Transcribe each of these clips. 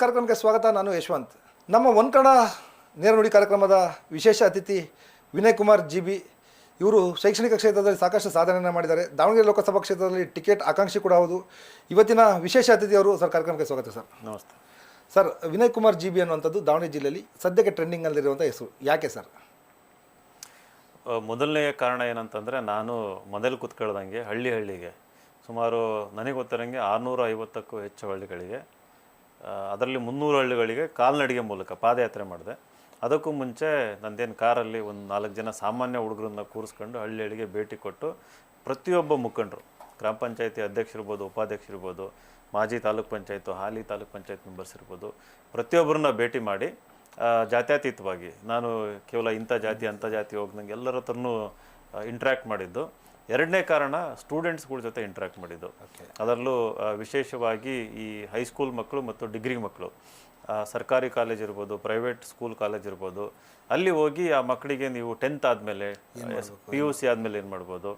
ಕಾರ್ಯಕ್ರಮಕ್ಕೆ ಸ್ವಾಗತ. ನಾನು ಯಶವಂತ್. ನಮ್ಮ ಒಂಕಣ ನೇರ ನುಡಿ ಕಾರ್ಯಕ್ರಮದ ವಿಶೇಷ ಅತಿಥಿ ವಿನಯ್ ಕುಮಾರ್ GB. ಇವರು ಶೈಕ್ಷಣಿಕ ಕ್ಷೇತ್ರದಲ್ಲಿ ಸಾಕಷ್ಟು ಸಾಧನೆಯನ್ನು ಮಾಡಿದ್ದಾರೆ. ದಾವಣಗೆರೆ ಲೋಕಸಭಾ ಕ್ಷೇತ್ರದಲ್ಲಿ ಟಿಕೆಟ್ ಆಕಾಂಕ್ಷಿ ಕೂಡ ಹೌದು. ಇವತ್ತಿನ ವಿಶೇಷ ಅತಿಥಿ ಅವರು. ಸರ್, ಕಾರ್ಯಕ್ರಮಕ್ಕೆ ಸ್ವಾಗತ ಸರ್. ನಮಸ್ತೆ ಸರ್. ವಿನಯ್ ಕುಮಾರ್ GB ಅನ್ನುವಂಥದ್ದು ದಾವಣಗೆರೆ ಜಿಲ್ಲೆಯಲ್ಲಿ ಸದ್ಯಕ್ಕೆ ಟ್ರೆಂಡಿಂಗಲ್ಲಿರುವಂಥ ಹೆಸರು. ಯಾಕೆ ಸರ್? ಮೊದಲನೆಯ ಕಾರಣ ಏನಂತಂದರೆ, ನಾನು ಮೊದಲು ಕೂತ್ಕೊಳ್ದಂಗೆ ಹಳ್ಳಿಗೆ ಸುಮಾರು ನನಗೆ ಗೊತ್ತಿರೋಂಗೆ 650ಕ್ಕೂ ಹೆಚ್ಚು ಹಳ್ಳಿಗಳಿಗೆ, ಅದರಲ್ಲಿ 300 ಹಳ್ಳಿಗಳಿಗೆ ಕಾಲ್ನಡಿಗೆ ಮೂಲಕ ಪಾದಯಾತ್ರೆ ಮಾಡಿದೆ. ಅದಕ್ಕೂ ಮುಂಚೆ ನಂದೇನು ಕಾರಲ್ಲಿ ಒಂದು 4 ಜನ ಸಾಮಾನ್ಯ ಹುಡುಗರನ್ನ ಕೂರಿಸ್ಕೊಂಡು ಹಳ್ಳಿಗೆ ಭೇಟಿ ಕೊಟ್ಟು ಪ್ರತಿಯೊಬ್ಬ ಮುಖಂಡರು, ಗ್ರಾಮ ಪಂಚಾಯತಿ ಅಧ್ಯಕ್ಷರಿರ್ಬೋದು, ಉಪಾಧ್ಯಕ್ಷರಿರ್ಬೋದು, ಮಾಜಿ ತಾಲೂಕ್ ಪಂಚಾಯತು, ಹಾಲಿ ತಾಲೂಕ್ ಪಂಚಾಯತ್ ಮೆಂಬರ್ಸ್ ಇರ್ಬೋದು, ಪ್ರತಿಯೊಬ್ಬರನ್ನ ಭೇಟಿ ಮಾಡಿ ಜಾತ್ಯತೀತವಾಗಿ, ನಾನು ಕೇವಲ ಇಂಥ ಜಾತಿ ಅಂಥ ಜಾತಿ ಹೋಗ್ದಂಗೆ ಎಲ್ಲರ ಹತ್ರನೂ ಇಂಟ್ರ್ಯಾಕ್ಟ್ ಮಾಡಿದ್ದು. ಎರಡನೇ ಕಾರಣ, ಸ್ಟೂಡೆಂಟ್ಸ್ಗಳ ಜೊತೆ ಇಂಟ್ರ್ಯಾಕ್ಟ್ ಮಾಡಿದ್ದು. ಅದರಲ್ಲೂ ವಿಶೇಷವಾಗಿ ಈ ಹೈಸ್ಕೂಲ್ ಮಕ್ಕಳು ಮತ್ತು ಡಿಗ್ರಿ ಮಕ್ಕಳು, ಸರ್ಕಾರಿ ಕಾಲೇಜ್ ಇರ್ಬೋದು, ಪ್ರೈವೇಟ್ ಸ್ಕೂಲ್ ಕಾಲೇಜ್ ಇರ್ಬೋದು, ಅಲ್ಲಿ ಹೋಗಿ ಆ ಮಕ್ಕಳಿಗೆ ನೀವು 10th ಆದಮೇಲೆ, PUC ಆದಮೇಲೆ ಏನು ಮಾಡ್ಬೋದು,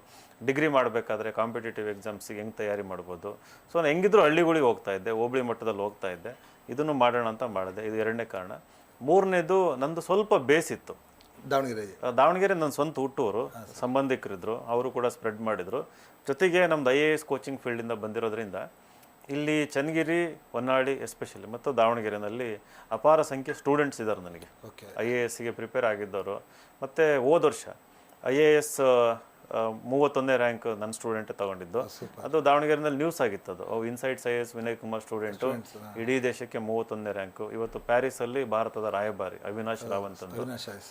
ಡಿಗ್ರಿ ಮಾಡಬೇಕಾದ್ರೆ ಕಾಂಪಿಟೇಟಿವ್ ಎಕ್ಸಾಮ್ಸಿಗೆ ಹೆಂಗೆ ತಯಾರಿ ಮಾಡ್ಬೋದು. ಸೊ ನಾನು ಹೆಂಗಿದ್ರು ಹಳ್ಳಿಗಳಿಗೆ ಹೋಗ್ತಾ ಇದ್ದೆ, ಹೋಬಳಿ ಮಟ್ಟದಲ್ಲಿ ಹೋಗ್ತಾ ಇದ್ದೆ. ಇದನ್ನು ಮಾಡೋಣ ಅಂತ ಮಾಡಿದೆ. ಇದು ಎರಡನೇ ಕಾರಣ. ಮೂರನೇದು, ನಂದು ಸ್ವಲ್ಪ ಬೇಸಿತ್ತು. ದಾವಣಗೆರೆ ನನ್ನ ಸ್ವಂತ ಹುಟ್ಟೂರು, ಸಂಬಂಧಿಕರಿದ್ರು, ಅವರು ಕೂಡ ಸ್ಪ್ರೆಡ್ ಮಾಡಿದರು. ಜೊತೆಗೆ ನಮ್ದು IAS ಕೋಚಿಂಗ್ ಫೀಲ್ಡಿಂದ ಬಂದಿರೋದ್ರಿಂದ ಇಲ್ಲಿ ಚನ್ನಗಿರಿ, ಹೊನ್ನಾಳಿ ಎಸ್ಪೆಷಲಿ ಮತ್ತು ದಾವಣಗೆರೆಯಲ್ಲಿ ಅಪಾರ ಸಂಖ್ಯೆ ಸ್ಟೂಡೆಂಟ್ಸ್ ಇದ್ದಾರೆ ನನಗೆ, IASಗೆ ಪ್ರಿಪೇರ್ ಆಗಿದ್ದವರು. ಮತ್ತು ಹೋದ ವರ್ಷ IAS 31ನೇ ರ್ಯಾಂಕ್ ನನ್ನ ಸ್ಟೂಡೆಂಟೇ ತಗೊಂಡಿದ್ದು. ಅದು ದಾವಣಗೆರೆಯಲ್ಲಿ ನ್ಯೂಸ್ ಆಗಿತ್ತು. ಅದು insights IAS Vinay Kumar student ಇಡೀ ದೇಶಕ್ಕೆ 31ನೇ ರ್ಯಾಂಕು. ಇವತ್ತು ಪ್ಯಾರಿಸಲ್ಲಿ ಭಾರತದ ರಾಯಭಾರಿ ಅವಿನಾಶ್ ರಾವಂತ್ ಅಂತ,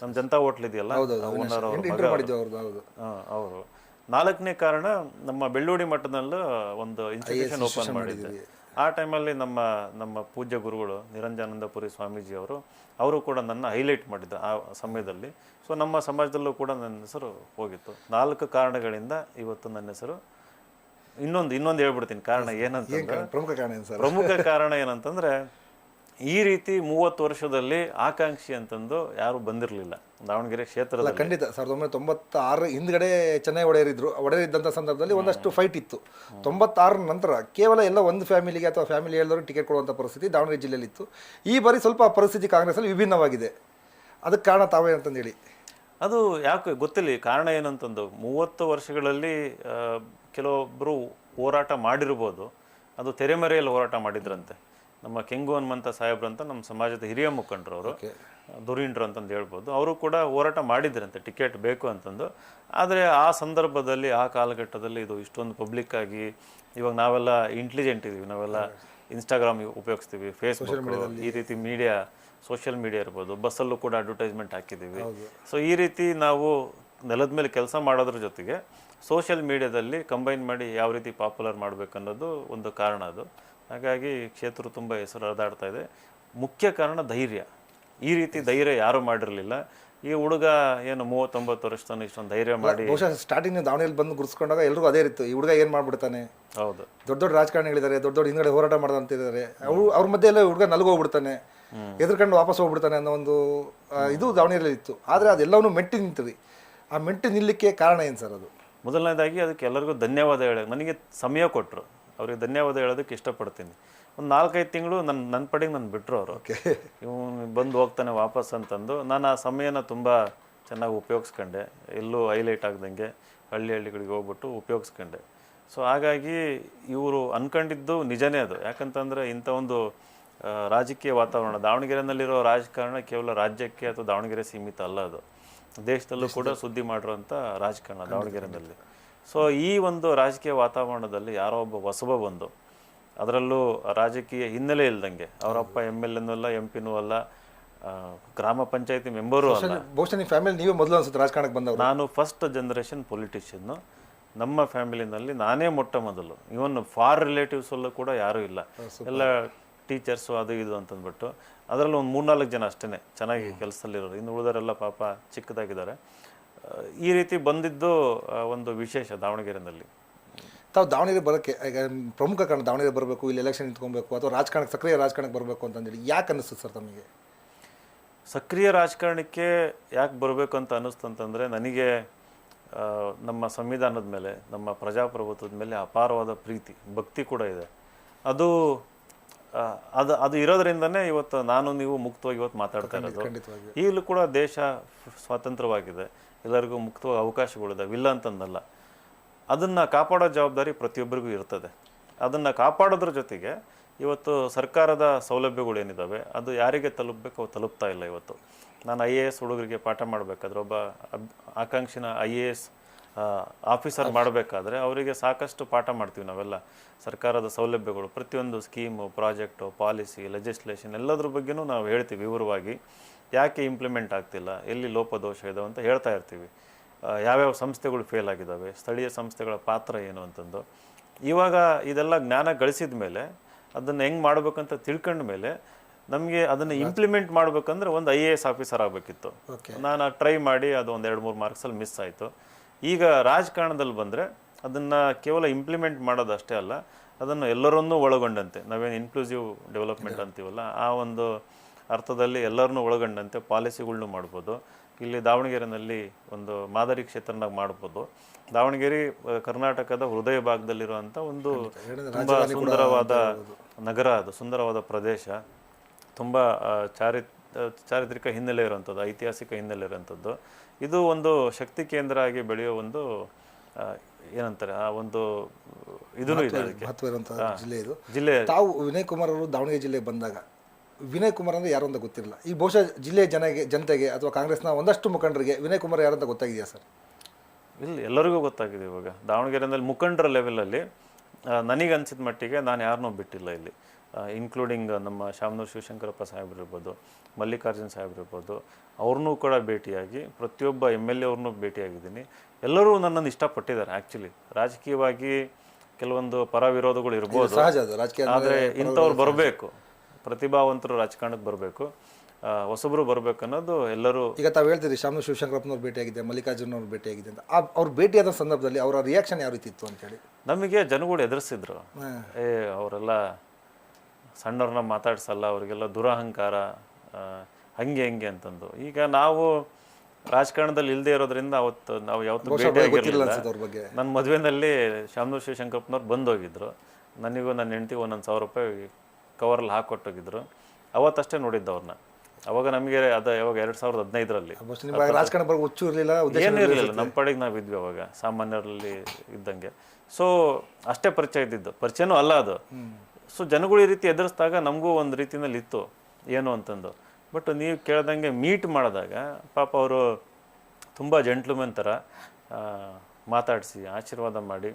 ನಮ್ಮ ಜನತಾ ಹೋಟ್ಲ್ ಇದೆಯಲ್ಲ, ಓನರ್ ಅವರು. 4ನೇ ಕಾರಣ, ನಮ್ಮ ಬೆಳ್ಳೂಡಿ ಮಠದಲ್ಲೂ ಒಂದು ಇನ್ಸ್ಟಿಟ್ಯೂಷನ್ ಓಪನ್ ಮಾಡಿದ್ದೆ. ಆ ಟೈಮಲ್ಲಿ ನಮ್ಮ ಪೂಜ್ಯ ಗುರುಗಳು ನಿರಂಜಾನಂದಪುರಿ ಸ್ವಾಮೀಜಿ ಅವರು ಕೂಡ ನನ್ನ ಹೈಲೈಟ್ ಮಾಡಿದ್ದ ಆ ಸಮಯದಲ್ಲಿ. ಸೊ ನಮ್ಮ ಸಮಾಜದಲ್ಲೂ ಕೂಡ ನನ್ನ ಹೆಸರು ಹೋಗಿತ್ತು. 4 ಕಾರಣಗಳಿಂದ ಇವತ್ತು ನನ್ನ ಹೆಸರು. ಇನ್ನೊಂದು ಹೇಳ್ಬಿಡ್ತೀನಿ ಕಾರಣ ಏನಂತಂದ್ರೆ, ಪ್ರಮುಖ ಕಾರಣ ಏನಂತಂದ್ರೆ, ಈ ರೀತಿ 30 ವರ್ಷದಲ್ಲಿ ಆಕಾಂಕ್ಷಿ ಅಂತಂದು ಯಾರು ಬಂದಿರಲಿಲ್ಲ ದಾವಣಗೆರೆ ಕ್ಷೇತ್ರದಲ್ಲಿ. ಖಂಡಿತ. 1996 ಹಿಂದ್ಗಡೆ ಚೆನ್ನೈ ಒಡೆಯರಿದ್ದಂಥ ಸಂದರ್ಭದಲ್ಲಿ ಒಂದಷ್ಟು ಫೈಟ್ ಇತ್ತು. 96 ನಂತರ ಕೇವಲ ಎಲ್ಲ ಒಂದು ಫ್ಯಾಮಿಲಿಗೆ ಅಥವಾ ಫ್ಯಾಮಿಲಿ ಎಲ್ಲರೂ ಟಿಕೆಟ್ ಕೊಡುವಂಥ ಪರಿಸ್ಥಿತಿ ದಾವಣಗೆರೆ ಜಿಲ್ಲೆಯಲ್ಲಿ ಇತ್ತು. ಈ ಬಾರಿ ಸ್ವಲ್ಪ ಪರಿಸ್ಥಿತಿ ಕಾಂಗ್ರೆಸ್ಸಲ್ಲಿ ವಿಭಿನ್ನವಾಗಿದೆ. ಅದಕ್ಕೆ ಕಾರಣ ತಾವೇ ಅಂತಂದೇಳಿ? ಅದು ಯಾಕೆ ಗೊತ್ತಿಲ್ಲ ಕಾರಣ ಏನಂತಂದು. 30 ವರ್ಷಗಳಲ್ಲಿ ಕೆಲವೊಬ್ಬರು ಹೋರಾಟ ಮಾಡಿರ್ಬೋದು. ಅದು ತೆರೆಮರೆಯಲ್ಲಿ ಹೋರಾಟ ಮಾಡಿದ್ರಂತೆ. ನಮ್ಮ ಕೆಂಗು ಹನುಮಂತ ಸಾಹೇಬ್ರಂತ ನಮ್ಮ ಸಮಾಜದ ಹಿರಿಯ ಮುಖಂಡರು, ಅವರು ದುರೀಂಡ್ರು ಅಂತಂದು ಹೇಳ್ಬೋದು. ಅವರು ಕೂಡ ಹೋರಾಟ ಮಾಡಿದ್ರಂತೆ ಟಿಕೆಟ್ ಬೇಕು ಅಂತಂದು. ಆದರೆ ಆ ಸಂದರ್ಭದಲ್ಲಿ, ಆ ಕಾಲಘಟ್ಟದಲ್ಲಿ ಇದು ಇಷ್ಟೊಂದು ಪಬ್ಲಿಕ್ ಆಗಿ, ಇವಾಗ ನಾವೆಲ್ಲ ಇಂಟೆಲಿಜೆಂಟ್ ಇದ್ದೀವಿ, ನಾವೆಲ್ಲ ಇನ್ಸ್ಟಾಗ್ರಾಮ್ ಉಪಯೋಗಿಸ್ತೀವಿ, ಫೇಸ್ಬುಕ್, ಈ ರೀತಿ ಮೀಡಿಯಾ, ಸೋಷಿಯಲ್ ಮೀಡಿಯಾ ಇರ್ಬೋದು, ಬಸ್ಸಲ್ಲೂ ಕೂಡ ಅಡ್ವರ್ಟೈಸ್ಮೆಂಟ್ ಹಾಕಿದ್ದೀವಿ. ಸೊ ಈ ರೀತಿ ನಾವು ನೆಲದ ಮೇಲೆ ಕೆಲಸ ಮಾಡೋದ್ರ ಜೊತೆಗೆ ಸೋಷಿಯಲ್ ಮೀಡಿಯಾದಲ್ಲಿ ಕಂಬೈನ್ ಮಾಡಿ ಯಾವ ರೀತಿ ಪಾಪ್ಯುಲರ್ ಮಾಡಬೇಕನ್ನೋದು ಒಂದು ಕಾರಣ. ಅದು ಹಾಗಾಗಿ ಕ್ಷೇತ್ರ ತುಂಬ ಹೆಸರು ಹರಿದಾಡ್ತಾ ಇದೆ. ಮುಖ್ಯ ಕಾರಣ ಧೈರ್ಯ. ಈ ರೀತಿ ಧೈರ್ಯ ಯಾರು ಮಾಡಿರಲಿಲ್ಲ. ಈ ಹುಡುಗ ಏನು 39 ವರ್ಷ ತನಕ ಇಷ್ಟೊಂದು ಧೈರ್ಯ ಮಾಡಿ, ಸ್ಟಾರ್ಟಿಂಗ್ ದಾವಣಗೆರೆ ಬಂದು ಗುರುಸ್ಕೊಂಡಾಗ ಎಲ್ರಿಗೂ ಅದೇ ಇತ್ತು, ಈ ಹುಡುಗ ಏನು ಮಾಡ್ಬಿಡ್ತಾನೆ. ಹೌದು, ದೊಡ್ಡ ರಾಜಕಾರಣಿಗಳಿದ್ದಾರೆ, ದೊಡ್ಡ ಹಿಂದ್ಗಡೆ ಹೋರಾಟ ಮಾಡೋದಂತಿದ್ದಾರೆ, ಅವ್ರ ಮಧ್ಯೆ ಎಲ್ಲ ಹುಡುಗ ನಲ್ಗೋಗ್ಬಿಡ್ತಾನೆ, ಎದ್ರಕೊಂಡು ವಾಪಸ್ ಹೋಗ್ಬಿಡ್ತಾನೆ ಅನ್ನೋ ಒಂದು ಇದು ದಾವಣಗೆರೆಯಲ್ಲಿ ಇತ್ತು. ಆದರೆ ಅದೆಲ್ಲವನ್ನೂ ಮೆಟ್ಟಿ ನಿಂತಿರಿ. ಆ ಮೆಟ್ಟಿ ನಿಲ್ಲಕ್ಕೆ ಕಾರಣ ಏನು ಸರ್? ಅದು ಮೊದಲನೇದಾಗಿ ಅದಕ್ಕೆ ಎಲ್ಲರಿಗೂ ಧನ್ಯವಾದ ಹೇಳೋಕೆ ನನಗೆ ಸಮಯ ಕೊಟ್ಟರು. ಅವ್ರಿಗೆ ಧನ್ಯವಾದ ಹೇಳೋದಕ್ಕೆ ಇಷ್ಟಪಡ್ತೀನಿ. ಒಂದು 4-5 ತಿಂಗಳು ನನ್ನ ಪಡೆಗೆ ನಾನು ಬಿಟ್ಟರು ಅವರು. ಇವನು ಬಂದು ಹೋಗ್ತಾನೆ ವಾಪಸ್ ಅಂತಂದು. ನಾನು ಆ ಸಮಯನ ತುಂಬ ಚೆನ್ನಾಗಿ ಉಪಯೋಗಿಸ್ಕೊಂಡೆ. ಎಲ್ಲೂ ಹೈಲೈಟ್ ಆಗ್ದಂಗೆ ಹಳ್ಳಿಗಳಿಗೆ ಹೋಗ್ಬಿಟ್ಟು ಉಪಯೋಗಿಸ್ಕೊಂಡೆ. ಸೊ ಹಾಗಾಗಿ ಇವರು ಅಂದ್ಕೊಂಡಿದ್ದು ನಿಜನೇ ಅದು. ಯಾಕಂತಂದರೆ ಇಂಥ ಒಂದು ರಾಜಕೀಯ ವಾತಾವರಣ, ದಾವಣಗೆರೆಯಲ್ಲಿರೋ ರಾಜಕಾರಣ ಕೇವಲ ರಾಜ್ಯಕ್ಕೆ ಅಥವಾ ದಾವಣಗೆರೆ ಸೀಮಿತ ಅಲ್ಲ, ಅದು ದೇಶದಲ್ಲೂ ಕೂಡ ಸುದ್ದಿ ಮಾಡಿರೋಂಥ ರಾಜಕಾರಣ ದಾವಣಗೆರೆಯಲ್ಲಿ. ಸೊ ಈ ಒಂದು ರಾಜಕೀಯ ವಾತಾವರಣದಲ್ಲಿ ಯಾರೋ ಒಬ್ಬ ಹೊಸಬ ಬಂದು, ಅದರಲ್ಲೂ ರಾಜಕೀಯ ಹಿನ್ನೆಲೆ ಇಲ್ದಂಗೆ, ಅವರಪ್ಪ MLA ಅಲ್ಲ, MP ಅಲ್ಲ, ಗ್ರಾಮ ಪಂಚಾಯತಿ ಮೆಂಬರು ಅಲ್ಲ. ಬಹುಶಃ ಫ್ಯಾಮಿಲಿ ನೀವೇ ಮೊದಲು ಅನ್ಸುತ್ತೆ ರಾಜಕಾರಣಕ್ಕೆ ಬಂದವರು? ನಾನು ಫಸ್ಟ್ ಜನರೇಷನ್ ಪೊಲಿಟಿಷಿಯನ್ನು. ನಮ್ಮ ಫ್ಯಾಮಿಲಿನಲ್ಲಿ ನಾನೇ ಮೊಟ್ಟ ಮೊದಲು. ಇವನ್ ಫಾರ್ ರಿಲೇಟಿವ್ಸ್ ಅಲ್ಲೂ ಕೂಡ ಯಾರೂ ಇಲ್ಲ, ಎಲ್ಲ ಟೀಚರ್ಸು ಅದು ಇದು ಅಂತಂದ್ಬಿಟ್ಟು. ಅದರಲ್ಲಿ ಒಂದು 3-4 ಜನ ಅಷ್ಟೇ ಚೆನ್ನಾಗಿ ಕೆಲಸದಲ್ಲಿರೋರು. ಇನ್ನು ಉಳಿದವರೆಲ್ಲ ಪಾಪ ಚಿಕ್ಕದಾಗಿದ್ದಾರೆ. ಈ ರೀತಿ ಬಂದಿದ್ದು ಒಂದು ವಿಶೇಷ ದಾವಣಗೆರೆಯಲ್ಲಿ. ತಾವು ದಾವಣಗೆರೆ ಬರೋಕ್ಕೆ ಈಗ ಪ್ರಮುಖ ಕಾರಣ, ದಾವಣಗೆರೆ ಬರಬೇಕು, ಇಲ್ಲಿ ಎಲೆಕ್ಷನ್ ನಿಂತ್ಕೊಬೇಕು ಅಥವಾ ರಾಜಕಾರಣಕ್ಕೆ, ಸಕ್ರಿಯ ರಾಜಕಾರಣಕ್ಕೆ ಬರಬೇಕು ಅಂತಂದೇಳಿ ಯಾಕೆ ಅನ್ನಿಸ್ತದೆ ಸರ್ ತಮಗೆ? ಸಕ್ರಿಯ ರಾಜಕಾರಣಕ್ಕೆ ಯಾಕೆ ಬರಬೇಕು ಅಂತ ಅನ್ನಿಸ್ತಂತಂದರೆ, ನನಗೆ ನಮ್ಮ ಸಂವಿಧಾನದ ಮೇಲೆ, ನಮ್ಮ ಪ್ರಜಾಪ್ರಭುತ್ವದ ಮೇಲೆ ಅಪಾರವಾದ ಪ್ರೀತಿ, ಭಕ್ತಿ ಕೂಡ ಇದೆ. ಅದು ಅದು ಅದು ಇರೋದ್ರಿಂದನೇ ಇವತ್ತು ನಾನು ನೀವು ಮುಕ್ತವಾಗಿ ಇವತ್ತು ಮಾತಾಡ್ತಾ ಇರೋದು. ಖಂಡಿತವಾಗಿ. ಈಗಲೂ ಕೂಡ ದೇಶ ಸ್ವಾತಂತ್ರ್ಯವಾಗಿದೆ, ಎಲ್ಲರಿಗೂ ಮುಕ್ತವಾಗಿ ಅವಕಾಶಗಳಿದ್ದಾವೆ, ಇಲ್ಲ ಅಂತಂದಲ್ಲ. ಅದನ್ನು ಕಾಪಾಡೋ ಜವಾಬ್ದಾರಿ ಪ್ರತಿಯೊಬ್ಬರಿಗೂ ಇರ್ತದೆ. ಅದನ್ನು ಕಾಪಾಡೋದ್ರ ಜೊತೆಗೆ ಇವತ್ತು ಸರ್ಕಾರದ ಸೌಲಭ್ಯಗಳು ಏನಿದ್ದಾವೆ ಅದು ಯಾರಿಗೆ ತಲುಪಬೇಕು ಅವು ತಲುಪ್ತಾ ಇಲ್ಲ. ಇವತ್ತು ನಾನು IAS ಹುಡುಗರಿಗೆ ಪಾಠ ಮಾಡಬೇಕಾದ್ರೆ, ಒಬ್ಬ ಆಕಾಂಕ್ಷಿನ IAS ಆಫೀಸರ್ ಮಾಡಬೇಕಾದ್ರೆ ಅವರಿಗೆ ಸಾಕಷ್ಟು ಪಾಠ ಮಾಡ್ತೀವಿ ನಾವೆಲ್ಲ. ಸರ್ಕಾರದ ಸೌಲಭ್ಯಗಳು, ಪ್ರತಿಯೊಂದು ಸ್ಕೀಮು, ಪ್ರಾಜೆಕ್ಟು, ಪಾಲಿಸಿ, ಲೆಜಿಸ್ಲೇಷನ್ ಎಲ್ಲದ್ರ ಬಗ್ಗೆನೂ ನಾವು ಹೇಳ್ತೀವಿ ವಿವರವಾಗಿ. ಯಾಕೆ ಇಂಪ್ಲಿಮೆಂಟ್ ಆಗ್ತಿಲ್ಲ, ಎಲ್ಲಿ ಲೋಪದೋಷ ಇದಾವೆ ಅಂತ ಹೇಳ್ತಾ ಇರ್ತೀವಿ. ಯಾವ್ಯಾವ ಸಂಸ್ಥೆಗಳು ಫೇಲ್ ಆಗಿದ್ದಾವೆ, ಸ್ಥಳೀಯ ಸಂಸ್ಥೆಗಳ ಪಾತ್ರ ಏನು ಅಂತಂದು. ಇವಾಗ ಇದೆಲ್ಲ ಜ್ಞಾನ ಗಳಿಸಿದ ಮೇಲೆ, ಅದನ್ನು ಹೆಂಗೆ ಮಾಡ್ಬೇಕಂತ ತಿಳ್ಕೊಂಡ ಮೇಲೆ ನಮಗೆ ಅದನ್ನು ಇಂಪ್ಲಿಮೆಂಟ್ ಮಾಡ್ಬೇಕಂದ್ರೆ ಒಂದು IAS ಆಫೀಸರ್ ಆಗಬೇಕಿತ್ತು. ನಾನು ಟ್ರೈ ಮಾಡಿ ಅದು ಒಂದು 2-3 ಮಾರ್ಕ್ಸಲ್ಲಿ ಮಿಸ್ ಆಯಿತು. ಈಗ ರಾಜಕಾರಣದಲ್ಲಿ ಬಂದರೆ ಅದನ್ನು ಕೇವಲ ಇಂಪ್ಲಿಮೆಂಟ್ ಮಾಡೋದಷ್ಟೇ ಅಲ್ಲ, ಅದನ್ನು ಎಲ್ಲರನ್ನೂ ಒಳಗೊಂಡಂತೆ, ನಾವೇನು ಇನ್ಕ್ಲೂಸಿವ್ ಡೆವಲಪ್ಮೆಂಟ್ ಅಂತೀವಲ್ಲ, ಆ ಒಂದು ಅರ್ಥದಲ್ಲಿ ಎಲ್ಲರನ್ನೂ ಒಳಗೊಂಡಂತೆ ಪಾಲಿಸಿಗಳ್ನು ಮಾಡ್ಬೋದು. ಇಲ್ಲಿ ದಾವಣಗೆರೆಯಲ್ಲಿ ಒಂದು ಮಾದರಿ ಕ್ಷೇತ್ರನಾಗ ಮಾಡ್ಬೋದು. ದಾವಣಗೆರೆ ಕರ್ನಾಟಕದ ಹೃದಯ ಭಾಗದಲ್ಲಿರುವಂಥ ಒಂದು ತುಂಬ ಸುಂದರವಾದ ನಗರ, ಅದು ಸುಂದರವಾದ ಪ್ರದೇಶ, ತುಂಬ ಚಾರಿತ್ರಿಕ ಹಿನ್ನೆಲೆ ಇರುವಂಥದ್ದು, ಐತಿಹಾಸಿಕ ಹಿನ್ನೆಲೆ ಇರುವಂಥದ್ದು. ಇದು ಒಂದು ಶಕ್ತಿ ಕೇಂದ್ರ ಆಗಿ ಬೆಳೆಯೋ ಒಂದು ಏನಂತಾರೆ ಆ ಒಂದು ಇದೂ ಇದೆ. ಅದಕ್ಕೆ ಮಹತ್ವ ಇರುವಂತಹ ಜಿಲ್ಲೆ ಇದು. ಜಿಲ್ಲೆ ತಾವು ವಿನಯ್ ಕುಮಾರ್ ಅವರು ದಾವಣಗೆರೆ ಜಿಲ್ಲೆಗೆ ಬಂದಾಗ ವಿನಯ್ ಕುಮಾರ್ ಅಂದರೆ ಯಾರು ಅಂತ ಗೊತ್ತಿರಲಿಲ್ಲ. ಈ ಬಹುಶಃ ಜಿಲ್ಲೆಯ ಜನತೆಗೆ ಅಥವಾ ಕಾಂಗ್ರೆಸ್ನ ಒಂದಷ್ಟು ಮುಖಂಡರಿಗೆ ವಿನಯ್ ಕುಮಾರ್ ಯಾರು ಅಂತ ಗೊತ್ತಾಗಿದೆಯಾ ಸರ್? ಇಲ್ಲಿ ಎಲ್ಲರಿಗೂ ಗೊತ್ತಾಗಿದೆ. ಇವಾಗ ದಾವಣಗೆರೆಯಲ್ಲಿ ಮುಖಂಡರ ಲೆವೆಲಲ್ಲಿ ನನಗೆ ಅನಿಸಿದ ಮಟ್ಟಿಗೆ ನಾನು ಯಾರನ್ನೂ ಬಿಟ್ಟಿಲ್ಲ ಇಲ್ಲಿ, ಇನ್ಕ್ಲೂಡಿಂಗ್ ನಮ್ಮ ಶಾಮನೂರು ಶಿವಶಂಕರಪ್ಪ ಸಾಹೇಬ್ರು ಇರ್ಬೋದು, ಮಲ್ಲಿಕಾರ್ಜುನ್ ಸಾಹೇಬ್ರು ಇರ್ಬೋದು, ಅವ್ರನ್ನೂ ಕೂಡ ಭೇಟಿಯಾಗಿ, ಪ್ರತಿಯೊಬ್ಬ MLA ಅವ್ರನ್ನೂ ಭೇಟಿಯಾಗಿದ್ದೀನಿ. ಎಲ್ಲರೂ ನನ್ನನ್ನು ಇಷ್ಟಪಟ್ಟಿದ್ದಾರೆ. ಆ್ಯಕ್ಚುಲಿ ರಾಜಕೀಯವಾಗಿ ಕೆಲವೊಂದು ಪರ ವಿರೋಧಗಳು ಇರ್ಬೋದು, ಆದರೆ ಇಂಥವ್ರು ಬರಬೇಕು, ಪ್ರತಿಭಾವಂತರು ರಾಜಕಾರಣಕ್ಕೆ ಬರಬೇಕು, ಹೊಸಬ್ರು ಬರ್ಬೇಕು ಅನ್ನೋದು ಎಲ್ಲರೂ. ಈಗ ತಾವು ಹೇಳ್ತೀರಿ ಶಾಮನೂರು ಶಿವಶಂಕರಪ್ಪನವ್ರು ಭೇಟಿಯಾಗಿದೆ, ಮಲ್ಲಿಕಾರ್ಜುನ್ ಅವ್ರು ಭೇಟಿಯಾಗಿದೆ ಅಂತ. ಅವ್ರು ಭೇಟಿಯಾದ ಸಂದರ್ಭದಲ್ಲಿ ಅವರ ರಿಯಾಕ್ಷನ್ ಯಾವ ರೀತಿ ಇತ್ತು ಅಂತೇಳಿ ನಮಗೆ ಜನಗಳು ಎದುರಿಸಿದ್ರು. ಅವರೆಲ್ಲ ಸಣ್ಣವ್ರನ್ನ ಮಾತಾಡ್ಸಲ್ಲ, ಅವರಿಗೆಲ್ಲ ದುರಹಂಕಾರ, ಹಂಗೆ ಹೆಂಗೆ ಅಂತಂದು. ಈಗ ನಾವು ರಾಜಕಾರಣದಲ್ಲಿ ಇಲ್ಲದೆ ಇರೋದ್ರಿಂದ ಅವತ್ತು ನಾವು ಯಾವತ್ತೂ ಭೇಟಿ ಆಗಿರಲಿಲ್ಲ. ನನ್ನ ಮದುವೆನಲ್ಲಿ ಶಾಮನೂರು ಶಿವಶಂಕರಪ್ಪನವ್ರು ಬಂದೋಗಿದ್ರು. ನನಗೂ ನನ್ನ ಹೆಂಡತಿಗೆ ಒಂದೊಂದು 1000 ರೂಪಾಯಿ ಕವರಲ್ಲಿ ಹಾಕೊಟ್ಟೋಗಿದ್ರು. ಅವತ್ತಷ್ಟೇ ನೋಡಿದ್ದು ಅವ್ರನ್ನ. ಅವಾಗ ನಮಗೆ ಅದು ಯಾವಾಗ 2015ರಲ್ಲಿ ಏನೂ ಇರಲಿಲ್ಲ, ನಮ್ಮ ಪಡೆಗೆ ನಾವು ಇದ್ವಿ ಅವಾಗ, ಸಾಮಾನ್ಯರಲ್ಲಿ ಇದ್ದಂಗೆ. ಸೊ ಅಷ್ಟೇ ಪರಿಚಯ ಇದ್ದಿದ್ದು, ಪರಿಚಯನೂ ಅಲ್ಲ ಅದು. ಸೊ ಜನಗಳು ಈ ರೀತಿ ಎದುರಿಸಿದಾಗ ನಮಗೂ ಒಂದು ರೀತಿಯಲ್ಲಿ ಇತ್ತು ಏನು ಅಂತಂದು. ಬಟ್ ನೀವು ಕೇಳ್ದಂಗೆ ಮೀಟ್ ಮಾಡಿದಾಗ ಪಾಪ ಅವರು ತುಂಬ ಜೆಂಟ್ಲ್ಮನ್ ಥರ ಮಾತಾಡಿಸಿ, ಆಶೀರ್ವಾದ ಮಾಡಿ,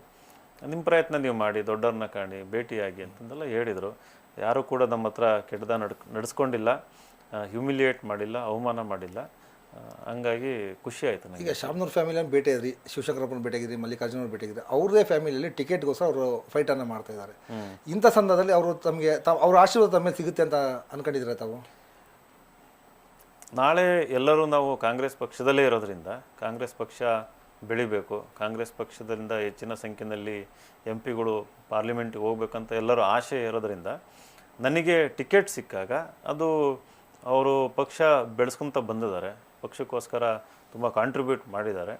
ನಿಮ್ಮ ಪ್ರಯತ್ನ ನೀವು ಮಾಡಿ, ದೊಡ್ಡವ್ರನ್ನ ಕಾಣಿ, ಭೇಟಿಯಾಗಿ ಅಂತಂದೆಲ್ಲ ಹೇಳಿದರು. ಯಾರೂ ಕೂಡ ನಮ್ಮ ಹತ್ರ ಕೆಟ್ಟದ ನಡೆಸ್ಕೊಂಡಿಲ್ಲ, ಹ್ಯೂಮಿಲಿಯೇಟ್ ಮಾಡಿಲ್ಲ, ಅವಮಾನ ಮಾಡಿಲ್ಲ. ಹಂಗಾಗಿ ಖುಷಿ ಆಯಿತು ನನಗೆ. ಈಗ ಶಾಮನೂರು ಫ್ಯಾಮಿಲಿಯನ್ನು ಭೇಟಿಯಾದ್ರಿ, ಶಿವಶಂಕರಪ್ಪನ ಭೇಟಿಯಾಗಿದ್ರಿ, ಮಲ್ಲಿಕಾರ್ಜುನ ಅವ್ರು ಭೇಟಿಯಾಗಿದ್ರಿ. ಅವ್ರದೇ ಫ್ಯಾಮಿಲಿಯಲ್ಲಿ ಟಿಕೆಟ್ಗೋಸ್ಕರ ಅವರು ಫೈಟನ್ನು ಮಾಡ್ತಾ ಇದ್ದಾರೆ. ಇಂಥ ಸಂದರ್ಭದಲ್ಲಿ ಅವರು ತಮಗೆ ಅವ್ರ ಆಶೀರ್ವಾದ ತಮ್ಮ ಮೇಲೆ ಸಿಗುತ್ತೆ ಅಂತ ಅನ್ಕೊಂಡಿದ್ರೆ ತಾವು? ನಾಳೆ ಎಲ್ಲರೂ ನಾವು ಕಾಂಗ್ರೆಸ್ ಪಕ್ಷದಲ್ಲೇ ಇರೋದ್ರಿಂದ, ಕಾಂಗ್ರೆಸ್ ಪಕ್ಷ ಬೆಳಿಬೇಕು, ಕಾಂಗ್ರೆಸ್ ಪಕ್ಷದಿಂದ ಹೆಚ್ಚಿನ ಸಂಖ್ಯೆಯಲ್ಲಿ MP ಗಳು ಪಾರ್ಲಿಮೆಂಟಿಗೆ ಹೋಗ್ಬೇಕಂತ ಎಲ್ಲರೂ ಆಶೆ ಇರೋದ್ರಿಂದ, ನನಗೆ ಟಿಕೆಟ್ ಸಿಕ್ಕಾಗ ಅದು ಅವರು ಪಕ್ಷ ಬೆಳೆಸ್ಕೊತ ಬಂದಿದ್ದಾರೆ, ಪಕ್ಷಕ್ಕೋಸ್ಕರ ತುಂಬ ಕಾಂಟ್ರಿಬ್ಯೂಟ್ ಮಾಡಿದ್ದಾರೆ.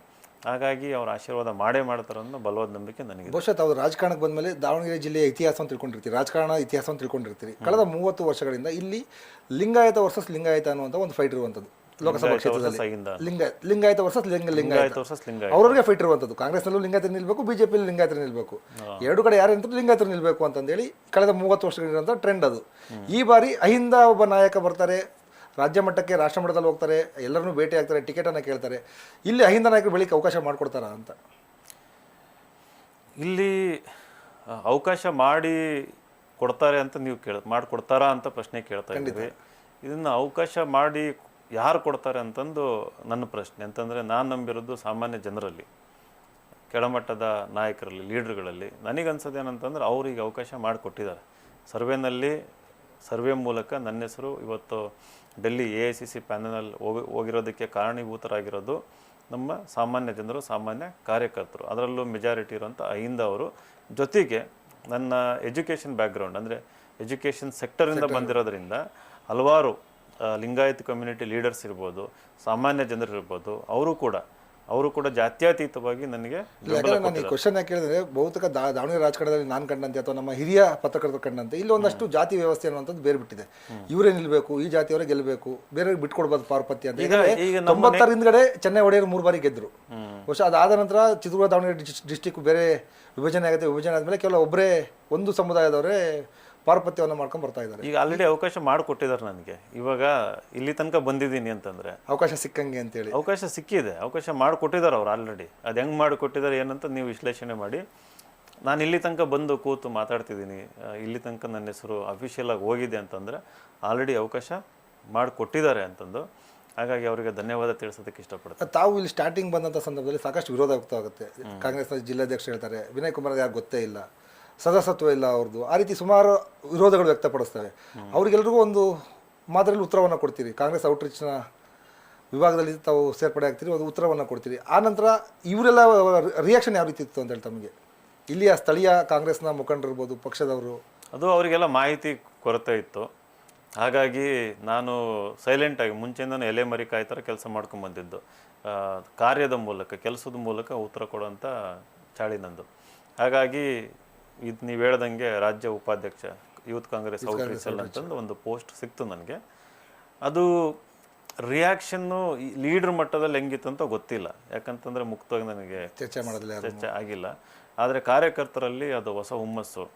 ಹಾಗಾಗಿ ಅವ್ರ ಆಶೀರ್ವಾದ ಮಾಡೇ ಮಾಡ್ತಾರೆ ಅನ್ನೋ ಬಲವಾದ ನಂಬಿಕೆ ನನಗೆ. ಬಹುಶಃ ತಾವು ರಾಜಕಾರಣಕ್ಕೆ ಬಂದಮೇಲೆ ದಾವಣಗೆರೆ ಜಿಲ್ಲೆಯ ಇತಿಹಾಸವನ್ನು ತಿಳ್ಕೊಂಡಿರ್ತೀರಿ, ರಾಜಕಾರಣ ಇತಿಹಾಸವನ್ನು ತಿಳ್ಕೊಂಡಿರ್ತೀರಿ. ಕಳೆದ 30 ವರ್ಷಗಳಿಂದ ಇಲ್ಲಿ ಲಿಂಗಾಯತ ವರ್ಸಸ್ ಲಿಂಗಾಯತ ಅನ್ನುವಂಥ ಒಂದು ಫೈಟ್ ಇರುವಂಥದ್ದು ಲೋಕಸಭಾ ಕ್ಷೇತ್ರದಲ್ಲಿ. ಲಿಂಗಾಯತ ವರ್ಸಸ್ ಲಿಂಗಾಯತ ಅವ್ರಿಗೆ ಫೈಟ್ ಇರುವಂಥದ್ದು. ಕಾಂಗ್ರೆಸ್ನಲ್ಲೂ ಲಿಂಗಾಯತ ನಿಲ್ಬೇಕು, BJPಯಲ್ಲಿ ಲಿಂಗಾಯತ ನಿಲ್ಬೇಕು, ಎರಡು ಕಡೆ ಯಾರು ನಿಂತರೂ ಲಿಂಗಾಯತರು ನಿಲ್ಬೇಕು ಅಂತಂದೇಳಿ ಕಳೆದ 30 ವರ್ಷಗಳಿರುವಂಥ ಟ್ರೆಂಡ್ ಅದು. ಈ ಬಾರಿ ಅಹಿಂದ ಒಬ್ಬ ನಾಯಕ ಬರ್ತಾರೆ, ರಾಜ್ಯ ಮಟ್ಟಕ್ಕೆ ರಾಷ್ಟ್ರ ಮಟ್ಟದಲ್ಲಿ ಹೋಗ್ತಾರೆ, ಎಲ್ಲರನ್ನೂ ಭೇಟಿ ಆಗ್ತಾರೆ, ಟಿಕೆಟನ್ನು ಕೇಳ್ತಾರೆ. ಇಲ್ಲಿ ಅಹಿಂದ ನಾಯಕರು ಬೆಳಿಗ್ಗೆ ಅವಕಾಶ ಮಾಡಿಕೊಡ್ತಾರಾ ಅಂತ? ಇಲ್ಲಿ ಅವಕಾಶ ಮಾಡಿ ಕೊಡ್ತಾರೆ ಅಂತ ನೀವು ಮಾಡಿಕೊಡ್ತಾರಾ ಅಂತ ಪ್ರಶ್ನೆ ಕೇಳ್ತಾ ಇದ್ದೀವಿ. ಇದನ್ನು ಅವಕಾಶ ಮಾಡಿ ಯಾರು ಕೊಡ್ತಾರೆ ಅಂತಂದು ನನ್ನ ಪ್ರಶ್ನೆ. ಅಂತಂದರೆ ನಾನು ನಂಬಿರೋದು ಸಾಮಾನ್ಯ ಜನರಲ್ಲಿ, ಕೆಳಮಟ್ಟದ ನಾಯಕರಲ್ಲಿ, ಲೀಡರ್ಗಳಲ್ಲಿ. ನನಗನ್ಸೋದೇನಂತಂದ್ರೆ ಅವ್ರಿಗೆ ಅವಕಾಶ ಮಾಡಿಕೊಟ್ಟಿದ್ದಾರೆ. ಸರ್ವೆ ಮೂಲಕ ನನ್ನ ಹೆಸರು ಇವತ್ತು ಡೆಲ್ಲಿ AICC ಪ್ಯಾನಲ್ ಹೋಗಿರೋದಕ್ಕೆ ಕಾರಣೀಭೂತರಾಗಿರೋದು ನಮ್ಮ ಸಾಮಾನ್ಯ ಜನರು, ಸಾಮಾನ್ಯ ಕಾರ್ಯಕರ್ತರು, ಅದರಲ್ಲೂ ಮೆಜಾರಿಟಿ ಇರುವಂಥ ಅಹಿಂದ ಅವರು. ಜೊತೆಗೆ ನನ್ನ ಎಜುಕೇಷನ್ ಬ್ಯಾಕ್ಗ್ರೌಂಡ್, ಅಂದರೆ ಎಜುಕೇಷನ್ ಸೆಕ್ಟರಿಂದ ಬಂದಿರೋದ್ರಿಂದ ಹಲವಾರು ಲಿಂಗಾಯತ್ ಕಮ್ಯುನಿಟಿ ಲೀಡರ್ಸ್ ಇರ್ಬೋದು, ಸಾಮಾನ್ಯ ಜನರು ಇರ್ಬೋದು, ಅವರು ಕೂಡ ಅವರು ಕೂಡ ಜಾತ್ಯತೀತವಾಗಿ ನನಗೆ ಯಾಕಂದ್ರೆ ನಾನು ಈ ಕ್ವಶನ್ ಯಾಕೆ ಕೇಳಿದ್ರೆ ಬಹುತೇಕ ದಾವಣಗೆರೆ ರಾಜಕಾರಣದಲ್ಲಿ ನಾನು ಕಂಡಂತೆ ಅಥವಾ ನಮ್ಮ ಹಿರಿಯ ಪತ್ರಕರ್ತರು ಕಂಡಂತೆ ಇಲ್ಲಿ ಒಂದಷ್ಟು ಜಾತಿ ವ್ಯವಸ್ಥೆ ಅನ್ನುವಂಥದ್ದು ಬೇರೆ ಬಿಟ್ಟಿದೆ. ಇವರೇ ನಿಲ್ಬೇಕು, ಈ ಜಾತಿಯವರೇ ಗೆಲ್ಲಬೇಕು, ಬೇರೆ ಬಿಟ್ಕೊಡ್ಬೋದು ಪಾರ್ಪತ್ಯ ಅಂತ. ಈಗ 90ರ ಹಿಂದ್ಗಡೆ ಚೆನ್ನೈ ಒಡೆಯರು 3 ಬಾರಿ ಗೆದ್ರು. ಬಹುಶಃ ಅದಾದ ನಂತರ ಚಿತ್ರದುರ್ಗ ದಾವಣಗೆರೆ ಡಿಸ್ಟಿಕ್ ಬೇರೆ ವಿಭಜನೆ ಆಗುತ್ತೆ. ವಿಭಜನೆ ಆದ್ಮೇಲೆ ಕೇವಲ ಒಬ್ಬರೇ ಒಂದು ಸಮುದಾಯದವರೇ ಪಾರ್ಪತ್ಯವನ್ನು ಮಾಡ್ಕೊಂಡು ಬರ್ತಾ ಇದ್ದಾರೆ. ಈಗ ಆಲ್ರೆಡಿ ಅವಕಾಶ ಮಾಡಿಕೊಟ್ಟಿದ್ದಾರೆ ನನಗೆ. ಇವಾಗ ಇಲ್ಲಿ ತನಕ ಬಂದಿದ್ದೀನಿ ಅಂತಂದ್ರೆ ಅವಕಾಶ ಸಿಕ್ಕಂಗೆ ಅಂತೇಳಿ ಅವಕಾಶ ಸಿಕ್ಕಿದೆ, ಅವಕಾಶ ಮಾಡಿಕೊಟ್ಟಿದ್ದಾರೆ ಅವ್ರು ಆಲ್ರೆಡಿ. ಅದು ಹೆಂಗೆ ಮಾಡಿಕೊಟ್ಟಿದ್ದಾರೆ ಏನಂತ ನೀವು ವಿಶ್ಲೇಷಣೆ ಮಾಡಿ. ನಾನು ಇಲ್ಲಿ ತನಕ ಬಂದು ಕೂತು ಮಾತಾಡ್ತಿದ್ದೀನಿ, ಇಲ್ಲಿ ತನಕ ನನ್ನ ಹೆಸರು ಅಫಿಷಿಯಲ್ ಆಗಿ ಹೋಗಿದೆ ಅಂತಂದರೆ ಆಲ್ರೆಡಿ ಅವಕಾಶ ಮಾಡಿಕೊಟ್ಟಿದ್ದಾರೆ ಅಂತಂದು. ಹಾಗಾಗಿ ಅವರಿಗೆ ಧನ್ಯವಾದ ತಿಳಿಸೋದಕ್ಕೆ ಇಷ್ಟಪಡ್ತೀನಿ. ತಾವು ಇಲ್ಲಿ ಸ್ಟಾರ್ಟಿಂಗ್ ಬಂದಂಥ ಸಂದರ್ಭದಲ್ಲಿ ಸಾಕಷ್ಟು ವಿರೋಧ ವ್ಯಕ್ತವಾಗುತ್ತೆ. ಕಾಂಗ್ರೆಸ್ನ ಜಿಲ್ಲಾಧ್ಯಕ್ಷರು ಹೇಳ್ತಾರೆ ವಿನಯ್ ಕುಮಾರ್ ಯಾರು ಗೊತ್ತೇ ಇಲ್ಲ, ಸದಸ್ಯತ್ವ ಇಲ್ಲ ಅವ್ರದ್ದು, ಆ ರೀತಿ ಸುಮಾರು ವಿರೋಧಗಳು ವ್ಯಕ್ತಪಡಿಸ್ತವೆ. ಅವ್ರಿಗೆಲ್ರಿಗೂ ಒಂದು ಮಾದರಿಯಲ್ಲಿ ಉತ್ತರವನ್ನು ಕೊಡ್ತೀರಿ. ಕಾಂಗ್ರೆಸ್ ಔಟ್ರೀಚ್ನ ವಿಭಾಗದಲ್ಲಿ ತಾವು ಸೇರ್ಪಡೆ ಆಗ್ತೀರಿ, ಒಂದು ಉತ್ತರವನ್ನು ಕೊಡ್ತೀರಿ. ಆನಂತರ ಇವರೆಲ್ಲ ರಿಯಾಕ್ಷನ್ ಯಾವ ರೀತಿ ಇತ್ತು ಅಂತ ಹೇಳಿ ತಮಗೆ ಇಲ್ಲಿಯ ಸ್ಥಳೀಯ ಕಾಂಗ್ರೆಸ್ನ ಮುಖಂಡರಿರ್ಬೋದು, ಪಕ್ಷದವರು? ಅದು ಅವರಿಗೆಲ್ಲ ಮಾಹಿತಿ ಕೊರತೆ ಇತ್ತು. ಹಾಗಾಗಿ ನಾನು ಸೈಲೆಂಟಾಗಿ ಮುಂಚೆಯಿಂದನೂ ಎಲೆ ಮರಿ ಕಾಯಿ ಥರ ಕೆಲಸ ಮಾಡ್ಕೊಂಬಂದಿದ್ದು. ಕಾರ್ಯದ ಮೂಲಕ, ಕೆಲಸದ ಮೂಲಕ ಉತ್ತರ ಕೊಡುವಂಥ ಚಾಳಿ ನಂದು. ಹಾಗಾಗಿ ಇದು ನೀವು ಹೇಳ್ದಂಗೆ ರಾಜ್ಯ ಉಪಾಧ್ಯಕ್ಷ ಯೂತ್ ಕಾಂಗ್ರೆಸ್ ಔಟ್ರೀಚ್ ಅಂತಂದು ಒಂದು ಪೋಸ್ಟ್ ಸಿಕ್ತು ನನಗೆ. ಅದು ರಿಯಾಕ್ಷನ್ನು ಲೀಡರ್ ಮಟ್ಟದಲ್ಲಿ ಹೆಂಗಿತ್ತು ಅಂತ ಗೊತ್ತಿಲ್ಲ, ಯಾಕಂತಂದರೆ ಮುಕ್ತವಾಗಿ ನನಗೆ ಚರ್ಚೆ ಆಗಿಲ್ಲ. ಆದರೆ ಕಾರ್ಯಕರ್ತರಲ್ಲಿ ಅದು ಹೊಸ ಹುಮ್ಮಸ್ಸು,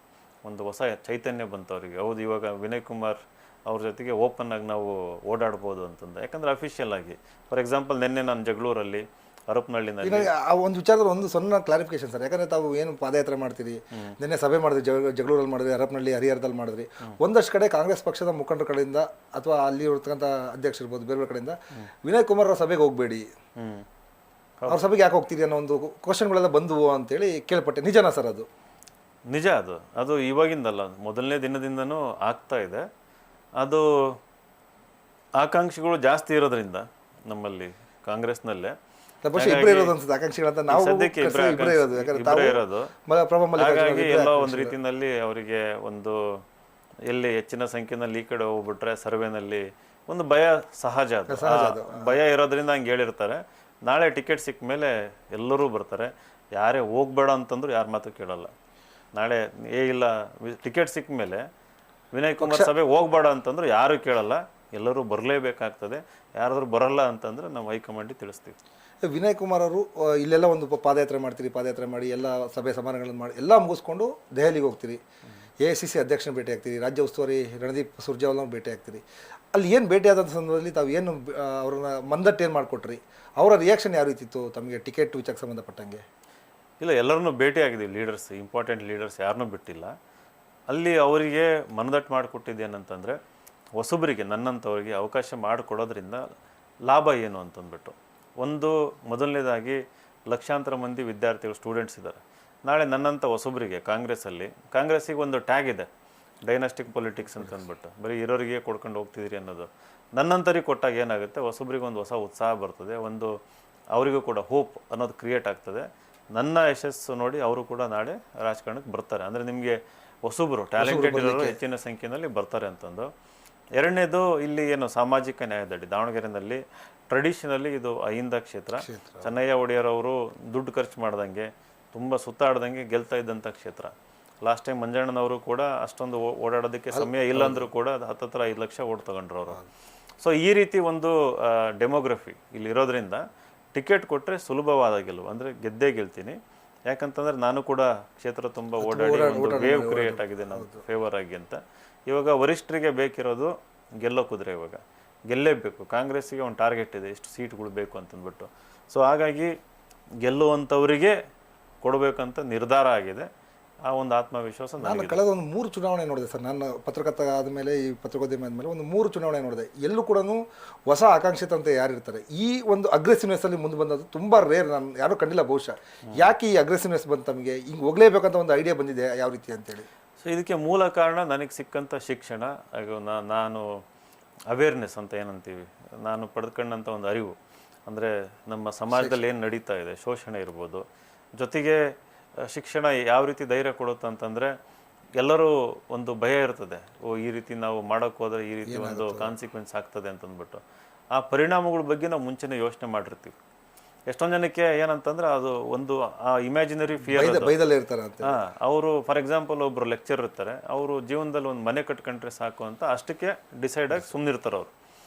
ಒಂದು ಹೊಸ ಚೈತನ್ಯ ಬಂತು ಅವರಿಗೆ. ಹೌದು, ಇವಾಗ ವಿನಯ್ ಕುಮಾರ್ ಅವ್ರ ಜೊತೆಗೆ ಓಪನ್ ಆಗಿ ನಾವು ಓಡಾಡ್ಬೋದು ಅಂತಂದು. ಯಾಕಂದರೆ ಅಫಿಷಿಯಲ್ ಆಗಿ, ಫಾರ್ ಎಕ್ಸಾಂಪಲ್ ನಿನ್ನೆ ನಾನು ಜಗಳೂರಲ್ಲಿ ಹರಪನಹಳ್ಳಿನಲ್ಲಿ ಆ ಒಂದು ವಿಚಾರದಲ್ಲಿ ಒಂದು ಸಣ್ಣ ಕ್ಲಾರಿಫಿಕೇಶನ್ ಸರ್. ಯಾಕಂದರೆ ತಾವು ಏನು ಪಾದಯಾತ್ರೆ ಮಾಡ್ತೀರಿ, ನಿನ್ನೆ ಸಭೆ ಮಾಡಿದ್ರಿ, ಜಗಳೂರಲ್ಲಿ ಮಾಡಿದ್ರಿ, ಹರಪನಹಳ್ಳಿ, ಹರಿಹರದಲ್ಲಿ ಮಾಡಿದ್ರಿ. ಒಂದಷ್ಟು ಕಡೆ ಕಾಂಗ್ರೆಸ್ ಪಕ್ಷದ ಮುಖಂಡರ ಕಡೆಯಿಂದ ಅಥವಾ ಅಲ್ಲಿ ಇರ್ತಕ್ಕಂಥ ಅಧ್ಯಕ್ಷ ಇರ್ಬೋದು, ಬೇರೆ ಕಡೆಯಿಂದ ವಿನಯ್ ಕುಮಾರ್ ಅವ್ರ ಸಭೆಗೆ ಹೋಗಬೇಡಿ, ಅವ್ರ ಸಭೆಗೆ ಯಾಕೆ ಹೋಗ್ತೀರಿ ಅನ್ನೋ ಒಂದು ಕ್ವಶನ್ಗಳೆಲ್ಲ ಬಂದವು ಅಂತೇಳಿ ಕೇಳ್ಪಟ್ಟೆ. ನಿಜನಾ ಸರ್ ಅದು? ನಿಜ. ಅದು ಇವಾಗಿಂದಲ್ಲ, ಮೊದಲನೇ ದಿನದಿಂದನೂ ಆಗ್ತಾ ಇದೆ. ಅದು ಆಕಾಂಕ್ಷಿಗಳು ಜಾಸ್ತಿ ಇರೋದ್ರಿಂದ ನಮ್ಮಲ್ಲಿ ಕಾಂಗ್ರೆಸ್ನಲ್ಲೇ ಸದ್ಯಕ್ಕೆ ಇಬ್ಬರೇ ಇರೋದು. ಹಾಗಾಗಿ ಎಲ್ಲ ಒಂದು ರೀತಿಯಲ್ಲಿ ಅವರಿಗೆ ಒಂದು ಎಲ್ಲಿ ಹೆಚ್ಚಿನ ಸಂಖ್ಯೆನಲ್ಲಿ ಈ ಕಡೆ ಹೋಗ್ಬಿಟ್ರೆ ಸರ್ವೆನಲ್ಲಿ ಒಂದು ಭಯ ಸಹಜ. ಅದು ಭಯ ಇರೋದ್ರಿಂದ ಹಂಗೆ ಹೇಳಿರ್ತಾರೆ. ನಾಳೆ ಟಿಕೆಟ್ ಸಿಕ್ಕ ಮೇಲೆ ಎಲ್ಲರೂ ಬರ್ತಾರೆ. ಯಾರೇ ಹೋಗ್ಬೇಡ ಅಂತಂದ್ರು ಯಾರ ಮಾತು ಕೇಳಲ್ಲ. ನಾಳೆ ಇಲ್ಲ ಟಿಕೆಟ್ ಸಿಕ್ಕ ಮೇಲೆ ವಿನಯ್ ಕುಮಾರ್ ಸಭೆ ಹೋಗ್ಬೇಡ ಅಂತಂದ್ರು ಯಾರು ಕೇಳಲ್ಲ, ಎಲ್ಲರೂ ಬರಲೇಬೇಕಾಗ್ತದೆ. ಯಾರಾದ್ರೂ ಬರಲ್ಲ ಅಂತಂದ್ರೆ ನಾವು ಹೈಕಮಾಂಡಿಗೆ ತಿಳಿಸ್ತೀವಿ. ವಿನಯ್ ಕುಮಾರ್ ಅವರು ಇಲ್ಲೆಲ್ಲ ಒಂದು ಪಾದಯಾತ್ರೆ ಮಾಡ್ತೀರಿ, ಪಾದಯಾತ್ರೆ ಮಾಡಿ ಎಲ್ಲ ಸಭೆ ಸಮಾರಂಭಗಳನ್ನು ಮಾಡಿ ಎಲ್ಲ ಮುಗಿಸ್ಕೊಂಡು ದೆಹಲಿಗೆ ಹೋಗ್ತೀರಿ, AICC ಅಧ್ಯಕ್ಷನ ಭೇಟಿ ಆಗ್ತೀರಿ, ರಾಜ್ಯ ಉಸ್ತುವಾರಿ ರಣದೀಪ್ ಸುರ್ಜೇವಾಲಾ ಭೇಟಿ ಆಗ್ತೀರಿ. ಅಲ್ಲಿ ಏನು ಭೇಟಿ ಆದಂಥ ಸಂದರ್ಭದಲ್ಲಿ ತಾವು ಏನು ಅವ್ರನ್ನ ಮಂದಟ್ಟು ಏನು ಮಾಡಿಕೊಟ್ರಿ? ಅವರ ರಿಯಾಕ್ಷನ್ ಯಾವ ರೀತಿ ಇತ್ತು ತಮಗೆ ಟಿಕೆಟ್ ವಿಚಾರಕ್ಕೆ ಸಂಬಂಧಪಟ್ಟಂಗೆ? ಇಲ್ಲ, ಎಲ್ಲರನ್ನೂ ಭೇಟಿ ಆಗಿದ್ದೀವಿ. ಲೀಡರ್ಸ್, ಇಂಪಾರ್ಟೆಂಟ್ ಲೀಡರ್ಸ್ ಯಾರನ್ನೂ ಬಿಟ್ಟಿಲ್ಲ. ಅಲ್ಲಿ ಅವರಿಗೆ ಮನದಟ್ಟು ಮಾಡಿಕೊಟ್ಟಿದ್ದೇನಂತಂದರೆ, ಹೊಸಬರಿಗೆ ನನ್ನಂಥವ್ರಿಗೆ ಅವಕಾಶ ಮಾಡಿಕೊಡೋದ್ರಿಂದ ಲಾಭ ಏನು ಅಂತಂದ್ಬಿಟ್ಟು. ಒಂದು ಮೊದಲನೇದಾಗಿ ಲಕ್ಷಾಂತರ ಮಂದಿ ವಿದ್ಯಾರ್ಥಿಗಳು, ಸ್ಟೂಡೆಂಟ್ಸ್ ಇದ್ದಾರೆ. ನಾಳೆ ನನ್ನಂಥ ಹೊಸಬರಿಗೆ ಕಾಂಗ್ರೆಸ್ಸಿಗೆ ಒಂದು ಟ್ಯಾಗ್ ಇದೆ, ಡೈನಾಸ್ಟಿಕ್ ಪೊಲಿಟಿಕ್ಸ್ ಅಂತಂದ್ಬಿಟ್ಟು, ಬರೀ ಇರೋರಿಗೆ ಕೊಡ್ಕೊಂಡು ಹೋಗ್ತಿದ್ದೀರಿ ಅನ್ನೋದು. ನನ್ನಂಥರಿಗೆ ಕೊಟ್ಟಾಗ ಏನಾಗುತ್ತೆ, ಹೊಸಬರಿಗೆ ಒಂದು ಹೊಸ ಉತ್ಸಾಹ ಬರ್ತದೆ, ಒಂದು ಅವರಿಗೂ ಕೂಡ ಹೋಪ್ ಅನ್ನೋದು ಕ್ರಿಯೇಟ್ ಆಗ್ತದೆ. ನನ್ನ ಯಶಸ್ಸು ನೋಡಿ ಅವರು ಕೂಡ ನಾಳೆ ರಾಜಕಾರಣಕ್ಕೆ ಬರ್ತಾರೆ. ಅಂದರೆ ನಿಮಗೆ ಹೊಸಬರು, ಟ್ಯಾಲೆಂಟೆಡ್ ಇರೋರು ಹೆಚ್ಚಿನ ಸಂಖ್ಯೆಯಲ್ಲಿ ಬರ್ತಾರೆ ಅಂತಂದು. ಎರಡನೇದು, ಇಲ್ಲಿ ಏನು ಸಾಮಾಜಿಕ ನ್ಯಾಯದಡಿ ದಾವಣಗೆರೆಯಲ್ಲಿ ಟ್ರೆಡಿಷನಲಿ ಇದು ಅಹಿಂದ ಕ್ಷೇತ್ರ. ಚೆನ್ನಯ್ಯ ಒಡೆಯರವರು ದುಡ್ಡು ಖರ್ಚು ಮಾಡ್ದಂಗೆ, ತುಂಬ ಸುತ್ತಾಡ್ದಂಗೆ ಗೆಲ್ತಾ ಇದ್ದಂಥ ಕ್ಷೇತ್ರ. ಲಾಸ್ಟ್ ಟೈಮ್ ಮಂಜಣ್ಣನವರು ಕೂಡ ಅಷ್ಟೊಂದು ಓಡಾಡೋದಕ್ಕೆ ಸಮಯ ಇಲ್ಲ ಅಂದರೂ ಕೂಡ 10-5 ಲಕ್ಷ ಓಟ್ ತಗೊಂಡ್ರು ಅವರು. ಸೊ ಈ ರೀತಿ ಒಂದು ಡೆಮೋಗ್ರಫಿ ಇಲ್ಲಿ ಇರೋದ್ರಿಂದ ಟಿಕೆಟ್ ಕೊಟ್ಟರೆ ಸುಲಭವಾದ ಗೆಲುವು, ಅಂದರೆ ಗೆದ್ದೇ ಗೆಲ್ತೀನಿ. ಯಾಕಂತಂದರೆ ನಾನು ಕೂಡ ಕ್ಷೇತ್ರ ತುಂಬ ಓಡಾಡಿ ಒಂದು ವೇವ್ ಕ್ರಿಯೇಟ್ ಆಗಿದೆ ನಮ್ಮ ಫೇವರ್ ಆಗಿ ಅಂತ. ಇವಾಗ ವರಿಷ್ಠರಿಗೆ ಬೇಕಿರೋದು ಗೆಲ್ಲೋ ಕುದುರೆ, ಇವಾಗ ಗೆಲ್ಲೇಬೇಕು. ಕಾಂಗ್ರೆಸ್ಸಿಗೆ ಒಂದು ಟಾರ್ಗೆಟ್ ಇದೆ, ಎಷ್ಟು ಸೀಟ್ಗಳು ಬೇಕು ಅಂತಂದ್ಬಿಟ್ಟು. ಸೊ ಹಾಗಾಗಿ ಗೆಲ್ಲುವಂಥವರಿಗೆ ಕೊಡಬೇಕಂತ ನಿರ್ಧಾರ ಆಗಿದೆ. ಆ ಒಂದು ಆತ್ಮವಿಶ್ವಾಸ. ನಾನು ಕಳೆದ ಒಂದು 3 ಚುನಾವಣೆ ನೋಡಿದೆ ಸರ್. ನಾನು ಪತ್ರಕರ್ತ ಆದಮೇಲೆ, ಈ ಪತ್ರಿಕೋದ್ಯಮ ಆದಮೇಲೆ ಒಂದು 3 ಚುನಾವಣೆ ನೋಡಿದೆ. ಎಲ್ಲೂ ಕೂಡ ಹೊಸ ಆಕಾಂಕ್ಷಿತ ಅಂತ ಯಾರಿರ್ತಾರೆ, ಈ ಒಂದು ಅಗ್ರೆಸಿವ್ನೆಸ್ಸಲ್ಲಿ ಮುಂದೆ ಬಂದದ್ದು ತುಂಬ ರೇರ್. ನಾನು ಯಾರೂ ಕಂಡಿಲ್ಲ ಬಹುಶಃ. ಯಾಕೆ ಈ ಅಗ್ರೆಸಿವ್ನೆಸ್ ಬಂತು ತಮಗೆ? ಹಿಂಗೆ ಹೋಗಲೇಬೇಕಂತ ಒಂದು ಐಡಿಯಾ ಬಂದಿದೆ ಯಾವ ರೀತಿ ಅಂತೇಳಿ? ಸೊ ಇದಕ್ಕೆ ಮೂಲ ಕಾರಣ ನನಗೆ ಸಿಕ್ಕಂಥ ಶಿಕ್ಷಣ, ನಾನು ಅವೇರ್ನೆಸ್ ಅಂತ ಏನಂತೀವಿ, ನಾನು ಪಡೆದುಕೊಂಡಂಥ ಒಂದು ಅರಿವು. ಅಂದರೆ ನಮ್ಮ ಸಮಾಜದಲ್ಲಿ ಏನು ನಡೀತಾ ಇದೆ, ಶೋಷಣೆ ಇರ್ಬೋದು, ಜೊತೆಗೆ ಶಿಕ್ಷಣ ಯಾವ ರೀತಿ ಧೈರ್ಯ ಕೊಡುತ್ತೆ ಅಂತಂದರೆ, ಎಲ್ಲರೂ ಒಂದು ಭಯ ಇರ್ತದೆ, ಈ ರೀತಿ ನಾವು ಮಾಡೋಕ್ಕೆ ಹೋದರೆ ಈ ರೀತಿ ಒಂದು ಕಾನ್ಸಿಕ್ವೆನ್ಸ್ ಆಗ್ತದೆ ಅಂತಂದ್ಬಿಟ್ಟು. ಆ ಪರಿಣಾಮಗಳ ಬಗ್ಗೆ ನಾವು ಮುಂಚೆನೇ ಯೋಚನೆ ಮಾಡಿರ್ತೀವಿ. ಎಷ್ಟೊಂದು ಜನಕ್ಕೆ ಏನಂತಂದ್ರೆ ಅದು ಒಂದು ಇಮ್ಯಾಜಿನರಿ ಫಿಯರ್. ಬೈದಲ್ಲೇ ಇರ್ತಾರೆ ಅಂತ. ಅವರು ಫಾರ್ ಎಕ್ಸಾಂಪಲ್ ಒಬ್ರು ಲೆಕ್ಚರ್ ಇರ್ತಾರೆ, ಅವರು ಜೀವನದಲ್ಲಿ ಒಂದು ಮನೆ ಕಟ್ಕೊಂಡ್ರೆ ಸಾಕು ಅಂತ ಅಷ್ಟಕ್ಕೆ ಡಿಸೈಡ್ ಆಗಿ ಸುಮ್ಮನಿರ್ತಾರೆ ಅವರು.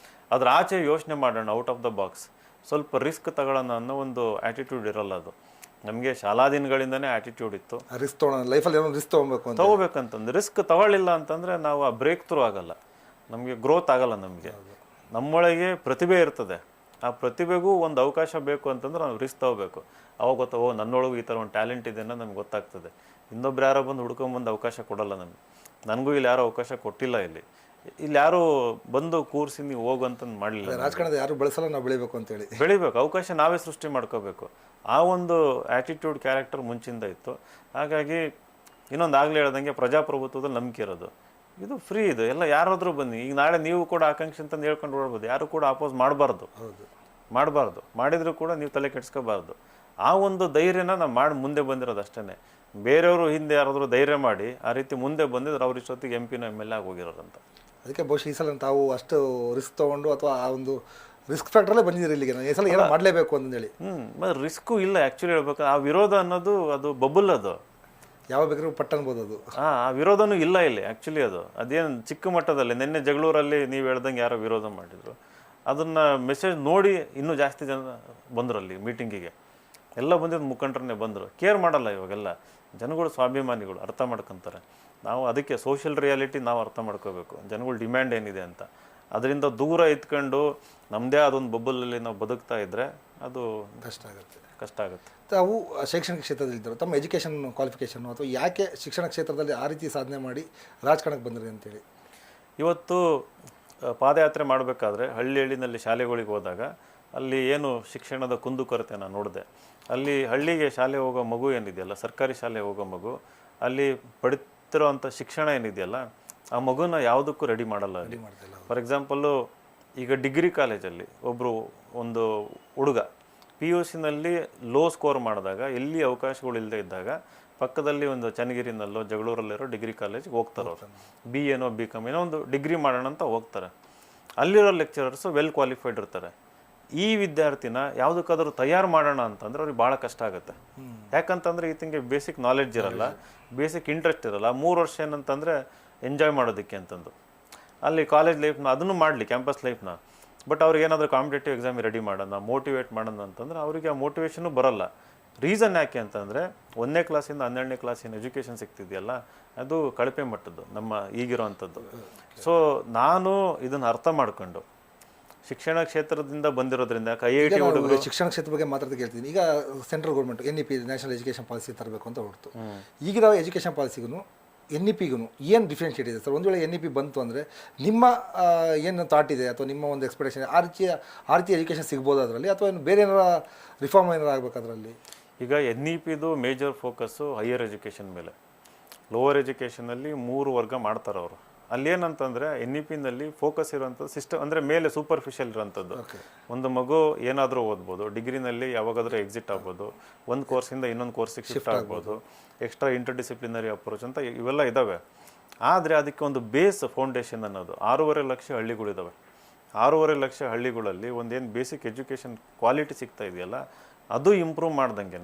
ಅದ್ರ ಆಚೆ ಯೋಚನೆ ಮಾಡೋಣ, ಔಟ್ ಆಫ್ ದ ಬಾಕ್ಸ್, ಸ್ವಲ್ಪ ರಿಸ್ಕ್ ತಗೊಳ್ಳೋಣ ಅನ್ನೋ ಒಂದು ಆ್ಯಟಿಟ್ಯೂಡ್ ಇರಲ್ಲ. ಅದು ನಮಗೆ ಶಾಲಾ ದಿನಗಳಿಂದನೇ ಆ್ಯಟಿಟ್ಯೂಡ್ ಇತ್ತು. ರಿಸ್ಕ್ ತೊಗೊಳ್ಳೋಣ, ಲೈಫಲ್ಲಿ ಏನೋ ರಿಸ್ಕ್ ತಗೋಬೇಕಂತಂದು. ರಿಸ್ಕ್ ತಗೊಳ್ಳಿಲ್ಲ ಅಂತಂದರೆ ನಾವು ಆ ಬ್ರೇಕ್ ಥ್ರೂ ಆಗಲ್ಲ, ನಮಗೆ ಗ್ರೋತ್ ಆಗಲ್ಲ. ನಮಗೆ ನಮ್ಮೊಳಗೆ ಪ್ರತಿಭೆ ಇರ್ತದೆ, ಆ ಪ್ರತಿಭೆಗೂ ಒಂದು ಅವಕಾಶ ಬೇಕು ಅಂತಂದ್ರೆ ನಾವು ರಿಸ್ಕ್ ತಗೋಬೇಕು. ಅವಾಗ ಗೊತ್ತಾ, ನನ್ನೊಳಗೂ ಈ ಥರ ಒಂದು ಟ್ಯಾಲೆಂಟ್ ಇದೆ ಅನ್ನೋ ನಮ್ಗೆ ಗೊತ್ತಾಗ್ತದೆ. ಇನ್ನೊಬ್ರು ಯಾರೋ ಬಂದು ಹುಡ್ಕೊಂಬಂದು ಅವಕಾಶ ಕೊಡಲ್ಲ ನಮಗೆ. ನನಗೂ ಇಲ್ಲಿ ಯಾರೋ ಅವಕಾಶ ಕೊಟ್ಟಿಲ್ಲ. ಇಲ್ಲಿ ಯಾರು ಬಂದು ಕೂರಿಸಿ ನೀವು ಹೋಗುವಂತಂದು ಮಾಡಲಿಲ್ಲ. ರಾಜಕಾರಣದ ಯಾರು ಬೆಳೆಸಲ್ಲ, ನಾವು ಬೆಳಿಬೇಕು ಅಂತೇಳಿ ಬೆಳಿಬೇಕು, ಅವಕಾಶ ನಾವೇ ಸೃಷ್ಟಿ ಮಾಡ್ಕೋಬೇಕು. ಆ ಒಂದು ಆ್ಯಟಿಟ್ಯೂಡ್ ಕ್ಯಾರೆಕ್ಟರ್ ಮುಂಚಿಂದ ಇತ್ತು. ಹಾಗಾಗಿ ಇನ್ನೊಂದು ಆಗಲೇ ಹೇಳ್ದಂಗೆ ಪ್ರಜಾಪ್ರಭುತ್ವದಲ್ಲಿ ನಂಬಿಕೆ ಇರೋದು. ಇದು ಫ್ರೀ, ಇದು ಎಲ್ಲ ಯಾರಾದರೂ ಬನ್ನಿ. ಈಗ ನಾಳೆ ನೀವು ಕೂಡ ಆಕಾಂಕ್ಷೆ ಅಂತಂದು ಹೇಳ್ಕೊಂಡು ಓಡ್ಬೋದು, ಯಾರು ಕೂಡ ಅಪೋಸ್ ಮಾಡಬಾರ್ದು. ಮಾಡಿದರೂ ಕೂಡ ನೀವು ತಲೆ ಕೆಡಿಸ್ಕೋಬಾರ್ದು. ಆ ಒಂದು ಧೈರ್ಯನ ನಾವು ಮಾಡಿ ಮುಂದೆ ಬಂದಿರೋದು ಅಷ್ಟೇ. ಬೇರೆಯವರು ಹಿಂದೆ ಯಾರಾದರೂ ಧೈರ್ಯ ಮಾಡಿ ಆ ರೀತಿ ಮುಂದೆ ಬಂದಿದ್ರು ಅವ್ರ ಇಷ್ಟೊತ್ತಿಗೆ MP MLA ಆಗಿ ಹೋಗಿರೋರಂತ. ಅದಕ್ಕೆ ಬಹುಶಃ ಈ ಸಲ ತಾವು ಅಷ್ಟು ರಿಸ್ಕ್ ತೊಗೊಂಡು ಅಥವಾ ಆ ಒಂದು ರಿಸ್ಕ್ ಫ್ಯಾಕ್ಟ್ರಲ್ಲೇ ಬಂದಿದ್ದೀರಿ ಇಲ್ಲಿಗೆ. ಈ ಸಲ ಏನೋ ಮಾಡಲೇಬೇಕು ಅಂತೇಳಿ. ಮತ್ತು ರಿಸ್ಕು ಇಲ್ಲ ಆ್ಯಕ್ಚುಲಿ ಹೇಳ್ಬೇಕು. ಆ ವಿರೋಧ ಅನ್ನೋದು ಅದು ಬಬಲ್, ಅದು ಯಾವ ಬೇಕಾದ್ರೂ ಪಟ್ಟ ಅನ್ಬೋದು. ಅದು ಆ ವಿರೋಧನೂ ಇಲ್ಲ ಇಲ್ಲಿ ಆ್ಯಕ್ಚುಲಿ. ಅದೇನು ಚಿಕ್ಕ ಮಟ್ಟದಲ್ಲಿ ನಿನ್ನೆ ಜಗಳೂರಲ್ಲಿ ನೀವು ಹೇಳ್ದಂಗೆ ಯಾರೋ ವಿರೋಧ ಮಾಡಿದ್ರು, ಅದನ್ನು ಮೆಸೇಜ್ ನೋಡಿ ಇನ್ನೂ ಜಾಸ್ತಿ ಜನ ಬಂದರು ಅಲ್ಲಿ ಮೀಟಿಂಗಿಗೆ. ಎಲ್ಲ ಬಂದಿದ್ದು ಮುಖಂಡರನ್ನೇ ಬಂದರು. ಕೇರ್ ಮಾಡಲ್ಲ ಇವಾಗೆಲ್ಲ ಜನಗಳು, ಸ್ವಾಭಿಮಾನಿಗಳು ಅರ್ಥ ಮಾಡ್ಕೊತಾರೆ. ನಾವು ಅದಕ್ಕೆ ಸೋಷಿಯಲ್ ರಿಯಾಲಿಟಿ ನಾವು ಅರ್ಥ ಮಾಡ್ಕೋಬೇಕು, ಜನಗಳ ಡಿಮ್ಯಾಂಡ್ ಏನಿದೆ ಅಂತ. ಅದರಿಂದ ದೂರ ಇದ್ಕೊಂಡು ನಮ್ಮದೇ ಅದೊಂದು ಬಬ್ಬಲಲ್ಲಿ ನಾವು ಬದುಕ್ತಾ ಇದ್ದರೆ ಅದು ಕಷ್ಟ ಆಗುತ್ತೆ. ತಾವು ಶೈಕ್ಷಣಿಕ ಕ್ಷೇತ್ರದಲ್ಲಿದ್ದರು, ತಮ್ಮ ಎಜುಕೇಷನ್ ಕ್ವಾಲಿಫಿಕೇಷನ್ ಅಥವಾ ಯಾಕೆ ಶಿಕ್ಷಣ ಕ್ಷೇತ್ರದಲ್ಲಿ ಆ ರೀತಿ ಸಾಧನೆ ಮಾಡಿ ರಾಜಕಾರಣಕ್ಕೆ ಬಂದ್ರಿ ಅಂತೇಳಿ? ಇವತ್ತು ಪಾದಯಾತ್ರೆ ಮಾಡಬೇಕಾದ್ರೆ ಹಳ್ಳಿನಲ್ಲಿ ಶಾಲೆಗಳಿಗೆ ಹೋದಾಗ ಅಲ್ಲಿ ಏನು ಶಿಕ್ಷಣದ ಕುಂದುಕೊರತೆ ನಾನು ನೋಡಿದೆ. ಅಲ್ಲಿ ಹಳ್ಳಿಗೆ ಶಾಲೆ ಹೋಗೋ ಮಗು ಏನಿದೆಯಲ್ಲ, ಸರ್ಕಾರಿ ಶಾಲೆ ಹೋಗೋ ಮಗು, ಅಲ್ಲಿ ಪಡಿತಿರೋವಂಥ ಶಿಕ್ಷಣ ಏನಿದೆಯಲ್ಲ, ಆ ಮಗುನ ಯಾವುದಕ್ಕೂ ರೆಡಿ ಮಾಡಲ್ಲ ಅಲ್ಲಿ. ಫಾರ್ ಎಕ್ಸಾಂಪಲ್ಲು ಈಗ ಡಿಗ್ರಿ ಕಾಲೇಜಲ್ಲಿ ಒಂದು ಹುಡುಗ PUCನಲ್ಲಿ ಲೋ ಸ್ಕೋರ್ ಮಾಡಿದಾಗ, ಎಲ್ಲಿ ಅವಕಾಶಗಳು ಇಲ್ಲದೆ ಇದ್ದಾಗ ಪಕ್ಕದಲ್ಲಿ ಒಂದು ಚನ್ನಗಿರಿನಲ್ಲೋ ಜಗಳೂರಲ್ಲಿರೋ ಡಿಗ್ರಿ ಕಾಲೇಜ್ಗೆ ಹೋಗ್ತಾರೆ. ಅವರು BA BCom ಒಂದು ಡಿಗ್ರಿ ಮಾಡೋಣ ಅಂತ ಹೋಗ್ತಾರೆ. ಅಲ್ಲಿರೋ ಲೆಕ್ಚರರ್ಸು ವೆಲ್ ಕ್ವಾಲಿಫೈಡ್ ಇರ್ತಾರೆ. ಈ ವಿದ್ಯಾರ್ಥಿನ ಯಾವುದಕ್ಕಾದ್ರೂ ತಯಾರು ಮಾಡೋಣ ಅಂತಂದ್ರೆ ಅವ್ರಿಗೆ ಭಾಳ ಕಷ್ಟ ಆಗುತ್ತೆ. ಯಾಕಂತಂದರೆ ಈತಂಗೆ ಬೇಸಿಕ್ ನಾಲೆಡ್ಜ್ ಇರಲ್ಲ, ಬೇಸಿಕ್ ಇಂಟ್ರೆಸ್ಟ್ ಇರಲ್ಲ. 3 ವರ್ಷ ಏನಂತಂದರೆ ಎಂಜಾಯ್ ಮಾಡೋದಕ್ಕೆ ಅಂತಂದು ಅಲ್ಲಿ ಕಾಲೇಜ್ ಲೈಫ್ನ ಅದನ್ನು ಮಾಡಲಿ, ಕ್ಯಾಂಪಸ್ ಲೈಫ್ನ. ಬಟ್ ಅವ್ರಿಗೆ ಏನಾದರೂ ಕಾಂಪಿಟೇಟಿವ್ ಎಕ್ಸಾಮ್ ರೆಡಿ ಮಾಡೋಣ, ಮೋಟಿವೇಟ್ ಮಾಡೋಣ ಅಂತಂದ್ರೆ ಅವರಿಗೆ ಆ ಮೋಟಿವೇಶನು ಬರಲ್ಲ. ರೀಸನ್ ಯಾಕೆ ಅಂತಂದರೆ 1ನೇ ಕ್ಲಾಸಿಂದ 12ನೇ ಕ್ಲಾಸಿನ ಎಜುಕೇಷನ್ ಸಿಗ್ತಿದೆಯಲ್ಲ, ಅದು ಕಳಪೆ ಮಟ್ಟದ್ದು ನಮ್ಮ ಈಗಿರೋವಂಥದ್ದು. ಸೊ ನಾನು ಇದನ್ನು ಅರ್ಥ ಮಾಡ್ಕೊಂಡು ಶಿಕ್ಷಣ ಕ್ಷೇತ್ರದಿಂದ ಬಂದಿರೋದ್ರಿಂದ IIT ಹುಡುಗರು ಶಿಕ್ಷಣ ಕ್ಷೇತ್ರ ಬಗ್ಗೆ ಮಾತಾಡ್ತಾ ಕೇಳ್ತೀನಿ. ಈಗ central government NEP national education policy ತರಬೇಕು ಅಂತ ಹೊರತು, ಈಗಿರೋ ಎಜುಕೇಷನ್ ಪಾಲಿಸಿಗೂ NEPಗೂ ಏನು ಡಿಫ್ರೆನ್ಷಿಯೇಟ್ ಇದೆ ಸರ್? ಒಂದು ವೇಳೆ NEP ಬಂತು ಅಂದರೆ ನಿಮ್ಮ ಏನು ಥಾಟ್ ಇದೆ ಅಥವಾ ನಿಮ್ಮ ಒಂದು ಎಕ್ಸ್ಪೆಕ್ಟೇಷನ್ ಆ ರೀತಿ ಎಜುಕೇಷನ್ ಸಿಗ್ಬೋದು ಅದರಲ್ಲಿ, ಅಥವಾ ಏನು ಬೇರೆ ಏನಾರ ರಿಫಾರ್ಮ್ ಏನಾರು ಆಗಬೇಕು ಅದರಲ್ಲಿ? ಈಗ NEPದು ಮೇಜರ್ ಫೋಕಸ್ಸು ಹೈಯರ್ ಎಜುಕೇಷನ್ ಮೇಲೆ. ಲೋವರ್ ಎಜುಕೇಷನಲ್ಲಿ 3 ವರ್ಗ ಮಾಡ್ತಾರೆ ಅವರು. ಅಲ್ಲೇನಂತಂದರೆ NEPನಲ್ಲಿ ಫೋಕಸ್ ಇರೋಂಥದ್ದು ಸಿಸ್ಟಮ್ ಅಂದರೆ ಮೇಲೆ ಸೂಪರ್ಫಿಷಿಯಲ್ ಇರೋಂಥದ್ದು. ಒಂದು ಮಗು ಏನಾದರೂ ಓದ್ಬೋದು, ಡಿಗ್ರಿನಲ್ಲಿ ಯಾವಾಗಾದರೂ ಎಕ್ಸಿಟ್ ಆಗ್ಬೋದು, ಒಂದು ಕೋರ್ಸಿಂದ ಇನ್ನೊಂದು ಕೋರ್ಸಿಗೆ ಶಿಫ್ಟ್ ಆಗ್ಬೋದು, ಎಕ್ಸ್ಟ್ರಾ ಇಂಟರ್ ಡಿಸಿಪ್ಲಿನರಿ ಅಪ್ರೋಚ್ ಅಂತ ಇವೆಲ್ಲ ಇದ್ದಾವೆ. ಆದರೆ ಅದಕ್ಕೆ ಒಂದು ಬೇಸ್ ಫೌಂಡೇಶನ್ ಅನ್ನೋದು 6.5 ಲಕ್ಷ ಹಳ್ಳಿಗಳಿದ್ದಾವೆ. 6.5 ಲಕ್ಷ ಹಳ್ಳಿಗಳಲ್ಲಿ ಒಂದೇನು ಬೇಸಿಕ್ ಎಜುಕೇಷನ್ ಕ್ವಾಲಿಟಿ ಸಿಗ್ತಾ ಇದೆಯಲ್ಲ, ಅದು ಇಂಪ್ರೂವ್ ಮಾಡ್ದಂಗೆ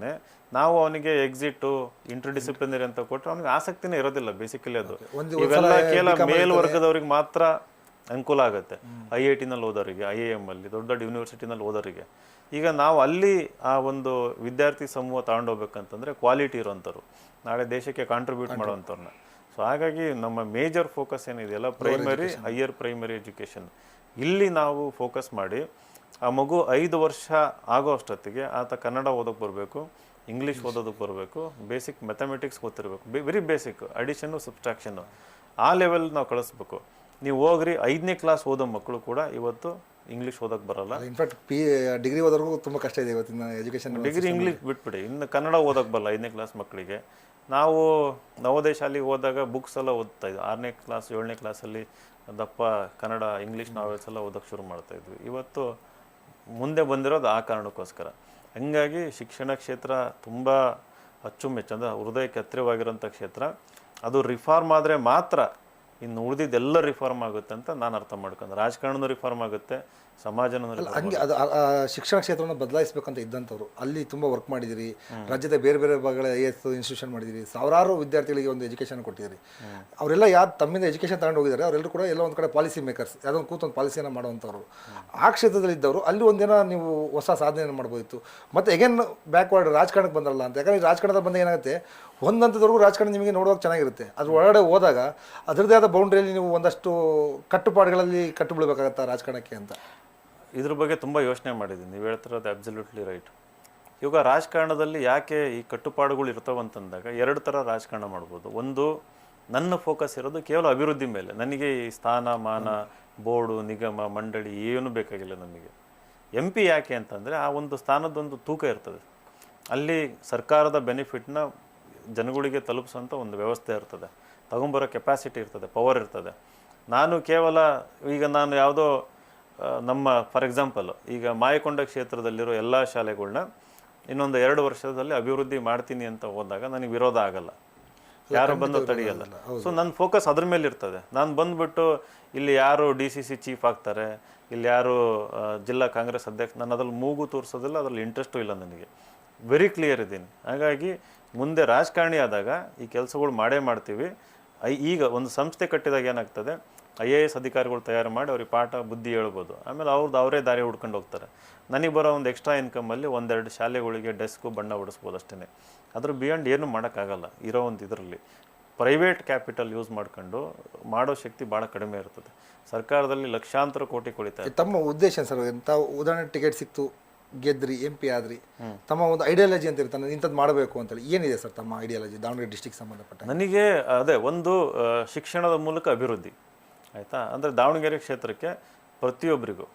ನಾವು ಅವನಿಗೆ ಎಕ್ಸಿಟು ಇಂಟರ್ ಡಿಸಿಪ್ಲಿನರಿ ಅಂತ ಕೊಟ್ಟರೆ ಅವನಿಗೆ ಆಸಕ್ತಿನೇ ಇರೋದಿಲ್ಲ ಬೇಸಿಕಲಿ. ಅದು ಇವೆಲ್ಲ ಕೇವಲ ಮೇಲ್ವರ್ಗದವ್ರಿಗೆ ಮಾತ್ರ ಅನುಕೂಲ ಆಗುತ್ತೆ. IITನಲ್ಲಿ ಓದೋರಿಗೆ, IIM ಅಲ್ಲಿ ದೊಡ್ಡ ದೊಡ್ಡ ಯೂನಿವರ್ಸಿಟಿನಲ್ಲಿ ಓದೋರಿಗೆ. ಈಗ ನಾವು ಅಲ್ಲಿ ಆ ಒಂದು ವಿದ್ಯಾರ್ಥಿ ಸಮೂಹ ತಗೊಂಡೋಗ್ಬೇಕಂತಂದರೆ ಕ್ವಾಲಿಟಿ ಇರೋಂಥವ್ರು, ನಾಳೆ ದೇಶಕ್ಕೆ ಕಾಂಟ್ರಿಬ್ಯೂಟ್ ಮಾಡೋವಂಥವ್ರನ್ನ. ಸೊ ಹಾಗಾಗಿ ನಮ್ಮ ಮೇಜರ್ ಫೋಕಸ್ ಏನಿದೆಯಲ್ಲ ಪ್ರೈಮರಿ, ಹೈಯರ್ ಪ್ರೈಮರಿ ಎಜುಕೇಷನ್, ಇಲ್ಲಿ ನಾವು ಫೋಕಸ್ ಮಾಡಿ ಆ ಮಗು 5 ವರ್ಷ ಆಗೋ ಅಷ್ಟೊತ್ತಿಗೆ ಆತ ಕನ್ನಡ ಓದೋಕ್ಕೆ ಬರಬೇಕು, ಇಂಗ್ಲೀಷ್ ಓದೋದಕ್ಕೆ ಬರಬೇಕು, ಬೇಸಿಕ್ ಮ್ಯಾಥಮೆಟಿಕ್ಸ್ ಗೊತ್ತಿರಬೇಕು, ವೆರಿ ಬೇಸಿಕ್ ಅಡಿಷನ್ನು ಸಬ್ಸ್ಟ್ರಾಕ್ಷನ್ನು ಆ ಲೆವೆಲ್ ನಾವು ಕಳಿಸ್ಬೇಕು. ನೀವು ಹೋಗ್ರಿ 5ನೇ ಕ್ಲಾಸ್ ಓದೋ ಮಕ್ಕಳು ಕೂಡ ಇವತ್ತು ಇಂಗ್ಲೀಷ್ ಓದೋಕ್ಕೆ ಬರಲ್ಲ. ಇನ್ಫ್ಯಾಕ್ಟ್ ಡಿಗ್ರಿ ಓದೋರ್ಗೂ ತುಂಬ ಕಷ್ಟ ಇದೆ ಇವತ್ತಿನ ಎಜುಕೇಷನ್. ಡಿಗ್ರಿ ಇಂಗ್ಲೀಷ್ ಬಿಟ್ಬಿಡಿ, ಇನ್ನು ಕನ್ನಡ ಓದೋಕ್ಕೆ ಬರಲ್ಲ 5ನೇ ಕ್ಲಾಸ್ ಮಕ್ಕಳಿಗೆ. ನಾವು ನವೋದಯ ಶಾಲೆಗೆ ಹೋದಾಗ ಬುಕ್ಸ್ ಎಲ್ಲ ಓದ್ತಾ ಇದ್ವಿ. 6ನೇ ಕ್ಲಾಸ್ 7ನೇ ಕ್ಲಾಸಲ್ಲಿ ದಪ್ಪ ಕನ್ನಡ ಇಂಗ್ಲೀಷ್ ನಾವೆಲ್ಸ್ ಎಲ್ಲ ಓದೋಕ್ಕೆ ಶುರು ಮಾಡ್ತಾಯಿದ್ವಿ. ಇವತ್ತು ಮುಂದೆ ಬಂದಿರೋದು ಆ ಕಾರಣಕ್ಕೋಸ್ಕರ. ಹಂಗಾಗಿ ಶಿಕ್ಷಣ ಕ್ಷೇತ್ರ ತುಂಬ ಅಚ್ಚುಮೆಚ್ಚು, ಅಂದರೆ ಹೃದಯಕ್ಕೆ ಹತ್ತಿರವಾಗಿರೋಂಥ ಕ್ಷೇತ್ರ. ಅದು ರಿಫಾರ್ಮ್ ಆದರೆ ಮಾತ್ರ ಇನ್ನು ಉಳಿದಿದ್ದೆಲ್ಲ ರಿಫಾರ್ಮ್ ಆಗುತ್ತೆ ಅಂತ ನಾನು ಅರ್ಥ ಮಾಡ್ಕೊಂಡು. ರಾಜಕಾರಣನೂ ರಿಫಾರ್ಮ್ ಆಗುತ್ತೆ, ಸಮಾಜನ ಹಂಗೆ ಅದು ಶಿಕ್ಷಣ ಕ್ಷೇತ್ರವನ್ನು ಬದಲಾಯಿಸಬೇಕಂತ ಇದ್ದಂಥವ್ರು ಅಲ್ಲಿ ತುಂಬ ವರ್ಕ್ ಮಾಡಿದಿರಿ, ರಾಜ್ಯದ ಬೇರೆ ಬೇರೆ ಭಾಗಗಳ IAS ಇನ್ಸ್ಟಿಟ್ಯೂಷನ್ ಮಾಡಿದಿರಿ, ಸಾವಿರಾರು ವಿದ್ಯಾರ್ಥಿಗಳಿಗೆ ಒಂದು ಎಜುಕೇಷನ್ ಕೊಟ್ಟಿದ್ದೀರಿ. ಅವರೆಲ್ಲ ಯಾರು ತಮ್ಮಿಂದ ಎಜುಕೇಷನ್ ತಗೊಂಡು ಹೋಗಿದ್ದಾರೆ ಅವರೆಲ್ಲರೂ ಕೂಡ ಎಲ್ಲ ಒಂದು ಕಡೆ ಪಾಲಿಸಿ ಮೇಕರ್ಸ್, ಯಾವುದೋ ಒಂದು ಕೂತೊಂದು ಪಾಲಿಸಿಯನ್ನು ಮಾಡುವಂಥವ್ರು. ಆ ಕ್ಷೇತ್ರದಲ್ಲಿ ಇದ್ದವರು ಅಲ್ಲಿ ಒಂದಿನ ನೀವು ಹೊಸ ಸಾಧನೆಯನ್ನು ಮಾಡ್ಬೋದಿತ್ತು. ಮತ್ತು ಎಗೇನ್ ಬ್ಯಾಕ್ವರ್ಡ್ ರಾಜಕಾರಣಕ್ಕೆ ಬಂದರಲ್ಲ ಅಂತ. ಯಾಕಂದರೆ ರಾಜಕಾರಣದಲ್ಲಿ ಬಂದಾಗ ಏನಾಗುತ್ತೆ, ಒಂದು ಹಂತದವರೆಗೂ ರಾಜಕಾರಣ ನಿಮಗೆ ನೋಡುವಾಗ ಚೆನ್ನಾಗಿರುತ್ತೆ, ಅದ್ರ ಒಳಗಡೆ ಹೋದಾಗ ಅದರದ್ದೇ ಆದ ಬೌಂಡ್ರಿಯಲ್ಲಿ ನೀವು ಒಂದಷ್ಟು ಕಟ್ಟುಪಾಡುಗಳಲ್ಲಿ ಕಟ್ಟು ಬೀಳಬೇಕಾಗತ್ತಾ ರಾಜಕಾರಣಕ್ಕೆ ಅಂತ. ಇದ್ರ ಬಗ್ಗೆ ತುಂಬ ಯೋಚನೆ ಮಾಡಿದ್ದೀನಿ. ನೀವು ಹೇಳ್ತಿರೋದು ಅಬ್ಸಲ್ಯೂಟ್ಲಿ ರೈಟ್. ಇವಾಗ ರಾಜಕಾರಣದಲ್ಲಿ ಯಾಕೆ ಈ ಕಟ್ಟುಪಾಡುಗಳು ಇರ್ತಾವಂತಂದಾಗ ಎರಡು ಥರ ರಾಜಕಾರಣ ಮಾಡ್ಬೋದು. ಒಂದು, ನನ್ನ ಫೋಕಸ್ ಇರೋದು ಕೇವಲ ಅಭಿವೃದ್ಧಿ ಮೇಲೆ. ನನಗೆ ಈ ಸ್ಥಾನ ಮಾನ, ಬೋರ್ಡು, ನಿಗಮ, ಮಂಡಳಿ ಏನು ಬೇಕಾಗಿಲ್ಲ ನಮಗೆ. MP ಯಾಕೆ ಅಂತಂದರೆ ಆ ಒಂದು ಸ್ಥಾನದೊಂದು ತೂಕ ಇರ್ತದೆ. ಅಲ್ಲಿ ಸರ್ಕಾರದ ಬೆನಿಫಿಟ್ನ ಜನಗಳಿಗೆ ತಲುಪಿಸೋಂಥ ಒಂದು ವ್ಯವಸ್ಥೆ ಇರ್ತದೆ, ತಗೊಂಬರೋ ಕೆಪಾಸಿಟಿ ಇರ್ತದೆ, ಪವರ್ ಇರ್ತದೆ. ನಾನು ಕೇವಲ ಈಗ ನಾನು ಯಾವುದೋ ನಮ್ಮ ಫಾರ್ ಎಕ್ಸಾಂಪಲ್ ಈಗ ಮಾಯಕೊಂಡ ಕ್ಷೇತ್ರದಲ್ಲಿರೋ ಎಲ್ಲ ಶಾಲೆಗಳನ್ನ ಇನ್ನೊಂದು 2 ವರ್ಷದಲ್ಲಿ ಅಭಿವೃದ್ಧಿ ಮಾಡ್ತೀನಿ ಅಂತ ಹೋದಾಗ ನನಗೆ ವಿರೋಧ ಆಗಲ್ಲ, ಯಾರು ಬಂದು ತಡೆಯಲ್ಲ. ಸೊ ನನ್ನ ಫೋಕಸ್ ಅದ್ರ ಮೇಲೆ ಇರ್ತದೆ. ನಾನು ಬಂದ್ಬಿಟ್ಟು ಇಲ್ಲಿ ಯಾರು DCC ಚೀಫ್ ಆಗ್ತಾರೆ, ಇಲ್ಲಿ ಯಾರು ಜಿಲ್ಲಾ ಕಾಂಗ್ರೆಸ್ ಅಧ್ಯಕ್ಷ, ನಾನು ಅದ್ರಲ್ಲಿ ಮೂಗು ತೋರಿಸೋದಿಲ್ಲ, ಅದ್ರಲ್ಲಿ ಇಂಟ್ರೆಸ್ಟು ಇಲ್ಲ ನನಗೆ. ವೆರಿ ಕ್ಲಿಯರ್ ಇದ್ದೀನಿ. ಹಾಗಾಗಿ ಮುಂದೆ ರಾಜಕಾರಣಿ ಆದಾಗ ಈ ಕೆಲಸಗಳು ಮಾಡೇ ಮಾಡ್ತೀವಿ. ಈಗ ಒಂದು ಸಂಸ್ಥೆ ಕಟ್ಟಿದಾಗ ಏನಾಗ್ತದೆ, IAS ಅಧಿಕಾರಿಗಳು ತಯಾರು ಮಾಡಿ ಅವ್ರಿಗೆ ಪಾಠ ಬುದ್ಧಿ ಹೇಳ್ಬೋದು, ಆಮೇಲೆ ಅವರೇ ದಾರಿ ಹುಡ್ಕೊಂಡು ಹೋಗ್ತಾರೆ. ನನಗೆ ಬರೋ ಒಂದು ಎಕ್ಸ್ಟ್ರಾ ಇನ್ಕಮಲ್ಲಿ 1-2 ಶಾಲೆಗಳಿಗೆ ಡೆಸ್ಕು ಬಣ್ಣ ಹೊಡಿಸ್ಬೋದು ಅಷ್ಟೇ. ಅದ್ರ ಬಿಯಾಂಡ್ ಏನು ಮಾಡೋಕ್ಕಾಗಲ್ಲ. ಇರೋ ಒಂದು ಇದರಲ್ಲಿ ಪ್ರೈವೇಟ್ ಕ್ಯಾಪಿಟಲ್ ಯೂಸ್ ಮಾಡ್ಕೊಂಡು ಮಾಡೋ ಶಕ್ತಿ ಭಾಳ ಕಡಿಮೆ ಇರ್ತದೆ. ಸರ್ಕಾರದಲ್ಲಿ ಲಕ್ಷಾಂತರ ಕೋಟಿ ಕೊಳಿತಾರೆ. ತಮ್ಮ ಉದ್ದೇಶ ಸರ್ ಎಂಥ ಉದಾಹರಣೆ ಟಿಕೆಟ್ ಸಿಕ್ತು, ಗೆದ್ರಿ, MP ಆದ್ರಿ, ತಮ್ಮ ಒಂದು ಐಡಿಯಾಲಜಿ ಅಂತ ಇರ್ತಾನೆ, ಇಂಥದ್ದು ಮಾಡಬೇಕು ಅಂತೇಳಿ ಏನಿದೆ ಸರ್ ತಮ್ಮ ಐಡಿಯಾಲಜಿ ದಾವಣಗೆರೆ ಡಿಸ್ಟಿಕ್ ಸಂಬಂಧಪಟ್ಟ? ನನಗೆ ಅದೇ ಒಂದು ಶಿಕ್ಷಣದ ಮೂಲಕ ಅಭಿವೃದ್ಧಿ ಆಯಿತಾ. ಅಂದರೆ ದಾವಣಗೆರೆ ಕ್ಷೇತ್ರಕ್ಕೆ ಪ್ರತಿಯೊಬ್ಬರಿಗೂ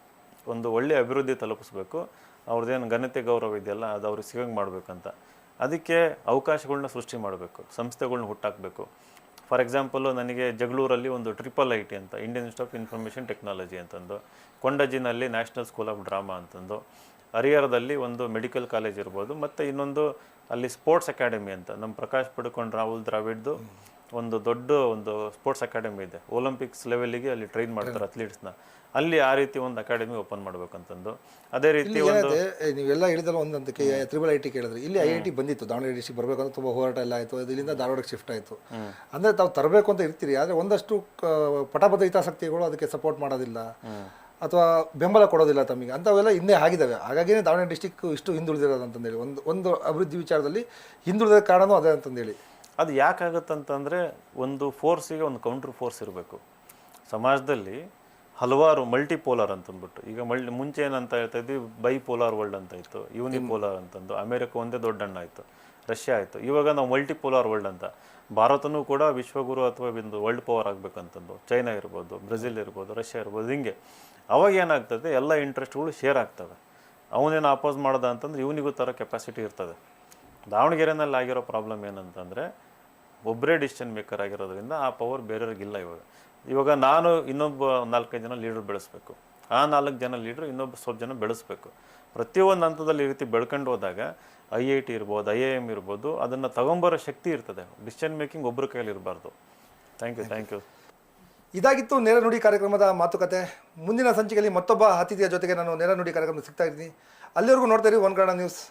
ಒಂದು ಒಳ್ಳೆಯ ಅಭಿವೃದ್ಧಿ ತಲುಪಿಸ್ಬೇಕು. ಅವ್ರದ್ದೇನು ಘನತೆ ಗೌರವ ಇದೆಯಲ್ಲ ಅದು ಅವ್ರಿಗೆ ಸಿಗಂಗೆ ಮಾಡಬೇಕಂತ. ಅದಕ್ಕೆ ಅವಕಾಶಗಳನ್ನ ಸೃಷ್ಟಿ ಮಾಡಬೇಕು, ಸಂಸ್ಥೆಗಳ್ನ ಹುಟ್ಟಾಕಬೇಕು. ಫಾರ್ ಎಕ್ಸಾಂಪಲು ನನಗೆ ಜಗಳೂರಲ್ಲಿ ಒಂದು IIIT ಅಂತ, Indian institute of information technology ಅಂತಂದು, ಕೊಂಡಜಿನಲ್ಲಿ ನ್ಯಾಷನಲ್ ಸ್ಕೂಲ್ ಆಫ್ ಡ್ರಾಮಾ ಅಂತಂದು, ಹರಿಹರದಲ್ಲಿ ಒಂದು ಮೆಡಿಕಲ್ ಕಾಲೇಜ್ ಇರ್ಬೋದು, ಮತ್ತು ಇನ್ನೊಂದು ಅಲ್ಲಿ ಸ್ಪೋರ್ಟ್ಸ್ ಅಕಾಡೆಮಿ ಅಂತ ನಮ್ಮ ಪ್ರಕಾಶ್ ಪಡುಕೊಂಡು ರಾಹುಲ್ ದ್ರಾವಿಡ್ದು ಒಂದು ದೊಡ್ಡ ಒಂದು ಸ್ಪೋರ್ಟ್ಸ್ ಅಕಾಡೆಮಿ ಇದೆ. ಒಲಿಂಪಿಕ್ಸ್ ಲೆವೆಲಿಗೆ ಅಲ್ಲಿ ಟ್ರೈನ್ ಮಾಡ್ತಾರೆ ಅಥ್ಲೀಟ್ಸ್ನ. ಅಲ್ಲಿ ಆ ರೀತಿ ಒಂದು ಅಕಾಡೆಮಿ ಓಪನ್ ಮಾಡ್ಬೇಕಂತಂದು. ಅದೇ ರೀತಿ ಒಂದು ನೀವೆಲ್ಲ ಹೇಳಿದಲ್ಲ ಒಂದು ಹಂತಕ್ಕೆ IIIT ಕೇಳಿದ್ರೆ ಇಲ್ಲಿ IIT ಬಂದಿತ್ತು ದಾವಣಗೆರೆ ಡಿಸ್ಟಿಕ್ ಬರಬೇಕು ಅಂತ ತುಂಬ ಹೋರಾಟ ಎಲ್ಲ ಆಯಿತು. ಇಲ್ಲಿಂದ ಧಾರವಾಡಕ್ಕೆ ಶಿಫ್ಟ್ ಆಯಿತು. ಅಂದರೆ ತಾವು ತರಬೇಕು ಅಂತ ಇರ್ತೀರಿ, ಆದರೆ ಒಂದಷ್ಟು ಪಟಾಪದ ಹಿತಾಸಕ್ತಿಗಳು ಅದಕ್ಕೆ ಸಪೋರ್ಟ್ ಮಾಡೋದಿಲ್ಲ ಅಥವಾ ಬೆಂಬಲ ಕೊಡೋದಿಲ್ಲ ತಮಗೆ, ಅಂಥವೆಲ್ಲ ಹಿಂದೆ ಆಗಿದ್ದಾವೆ. ಹಾಗಾಗಿಯೇ ದಾವಣಗೆರೆ ಡಿಸ್ಟಿಕ್ ಇಷ್ಟು ಹಿಂದುಳಿದಿರೋದು ಅಂತಂದೇಳಿ ಒಂದು ಅಭಿವೃದ್ಧಿ ವಿಚಾರದಲ್ಲಿ ಹಿಂದುಳಿದ ಕಾರಣವೂ ಅದೇ ಅಂತಂದೇಳಿ. ಅದು ಯಾಕಾಗತ್ತಂತಂದರೆ ಒಂದು ಫೋರ್ಸಿಗೆ ಒಂದು ಕೌಂಟ್ರ್ ಫೋರ್ಸ್ ಇರಬೇಕು. ಸಮಾಜದಲ್ಲಿ ಹಲವಾರು ಮಲ್ಟಿಪೋಲಾರ್ ಅಂತಂದ್ಬಿಟ್ಟು ಈಗ ಮುಂಚೆ ಏನಂತ ಹೇಳ್ತಾ ಇದ್ವಿ, ಬೈಪೋಲಾರ್ ವರ್ಲ್ಡ್ ಅಂತ ಇತ್ತು, ಯೂನಿಪೋಲಾರ್ ಅಂತಂದು. ಅಮೇರಿಕ ಒಂದೇ ದೊಡ್ಡ ಅಣ್ಣ ಆಯಿತು, ರಷ್ಯಾ ಆಯಿತು. ಇವಾಗ ನಾವು ಮಲ್ಟಿಪೋಲಾರ್ ವರ್ಲ್ಡ್ ಅಂತ. ಭಾರತನೂ ಕೂಡ ವಿಶ್ವಗುರು ಅಥವಾ ಒಂದು ವರ್ಲ್ಡ್ ಪವರ್ ಆಗಬೇಕಂತಂದು. ಚೈನಾ ಇರ್ಬೋದು, ಬ್ರೆಜಿಲ್ ಇರ್ಬೋದು, ರಷ್ಯಾ ಇರ್ಬೋದು. ಹಿಂಗೆ ಅವಾಗ ಏನಾಗ್ತದೆ, ಎಲ್ಲ ಇಂಟ್ರೆಸ್ಟ್ಗಳು ಶೇರ್ ಆಗ್ತವೆ. ಅವನೇನು ಅಪೋಸ್ ಮಾಡ್ದ ಅಂತಂದ್ರೆ ಇವನಿಗೂ ಥರ ಕೆಪಾಸಿಟಿ ಇರ್ತದೆ. ದಾವಣಗೆರೆನಲ್ಲಿ ಆಗಿರೋ ಪ್ರಾಬ್ಲಮ್ ಏನಂತಂದರೆ ಒಬ್ಬರೇ ಡಿಸಿಷನ್ ಮೇಕರ್ ಆಗಿರೋದ್ರಿಂದ ಆ ಪವರ್ ಬೇರೆಯವ್ರಿಗಿಲ್ಲ. ಇವಾಗ ನಾನು ಇನ್ನೊಬ್ಬ 4-5 ಜನ ಲೀಡರ್ ಬೆಳೆಸಬೇಕು, ಆ 4 ಜನ ಲೀಡ್ರು ಇನ್ನೊಬ್ಬ ಸ್ವಲ್ಪ ಜನ ಬೆಳೆಸಬೇಕು. ಪ್ರತಿಯೊಂದು ಹಂತದಲ್ಲಿ ಈ ರೀತಿ ಬೆಳ್ಕೊಂಡು ಹೋದಾಗ IIT ಇರ್ಬೋದು, IIM ಇರ್ಬೋದು, ಅದನ್ನು ತಗೊಂಬರೋ ಶಕ್ತಿ ಇರ್ತದೆ. ಡಿಸಿಷನ್ ಮೇಕಿಂಗ್ ಒಬ್ಬರ ಕೈಯಲ್ಲಿ ಇರಬಾರ್ದು. Thank you. ಇದಾಗಿತ್ತು ನೇರ ನುಡಿ ಕಾರ್ಯಕ್ರಮದ ಮಾತುಕತೆ. ಮುಂದಿನ ಸಂಚಿಕೆಯಲ್ಲಿ ಮತ್ತೊಬ್ಬ ಅತಿಥಿಯ ಜೊತೆಗೆ ನಾನು ನೇರ ನುಡಿ ಕಾರ್ಯಕ್ರಮ ಸಿಗ್ತಾ ಇದ್ದೀನಿ. ಅಲ್ಲಿವರೆಗೂ ನೋಡ್ತಾ ಇರಿ ಒನ್ ಕನ್ನಡ ನ್ಯೂಸ್.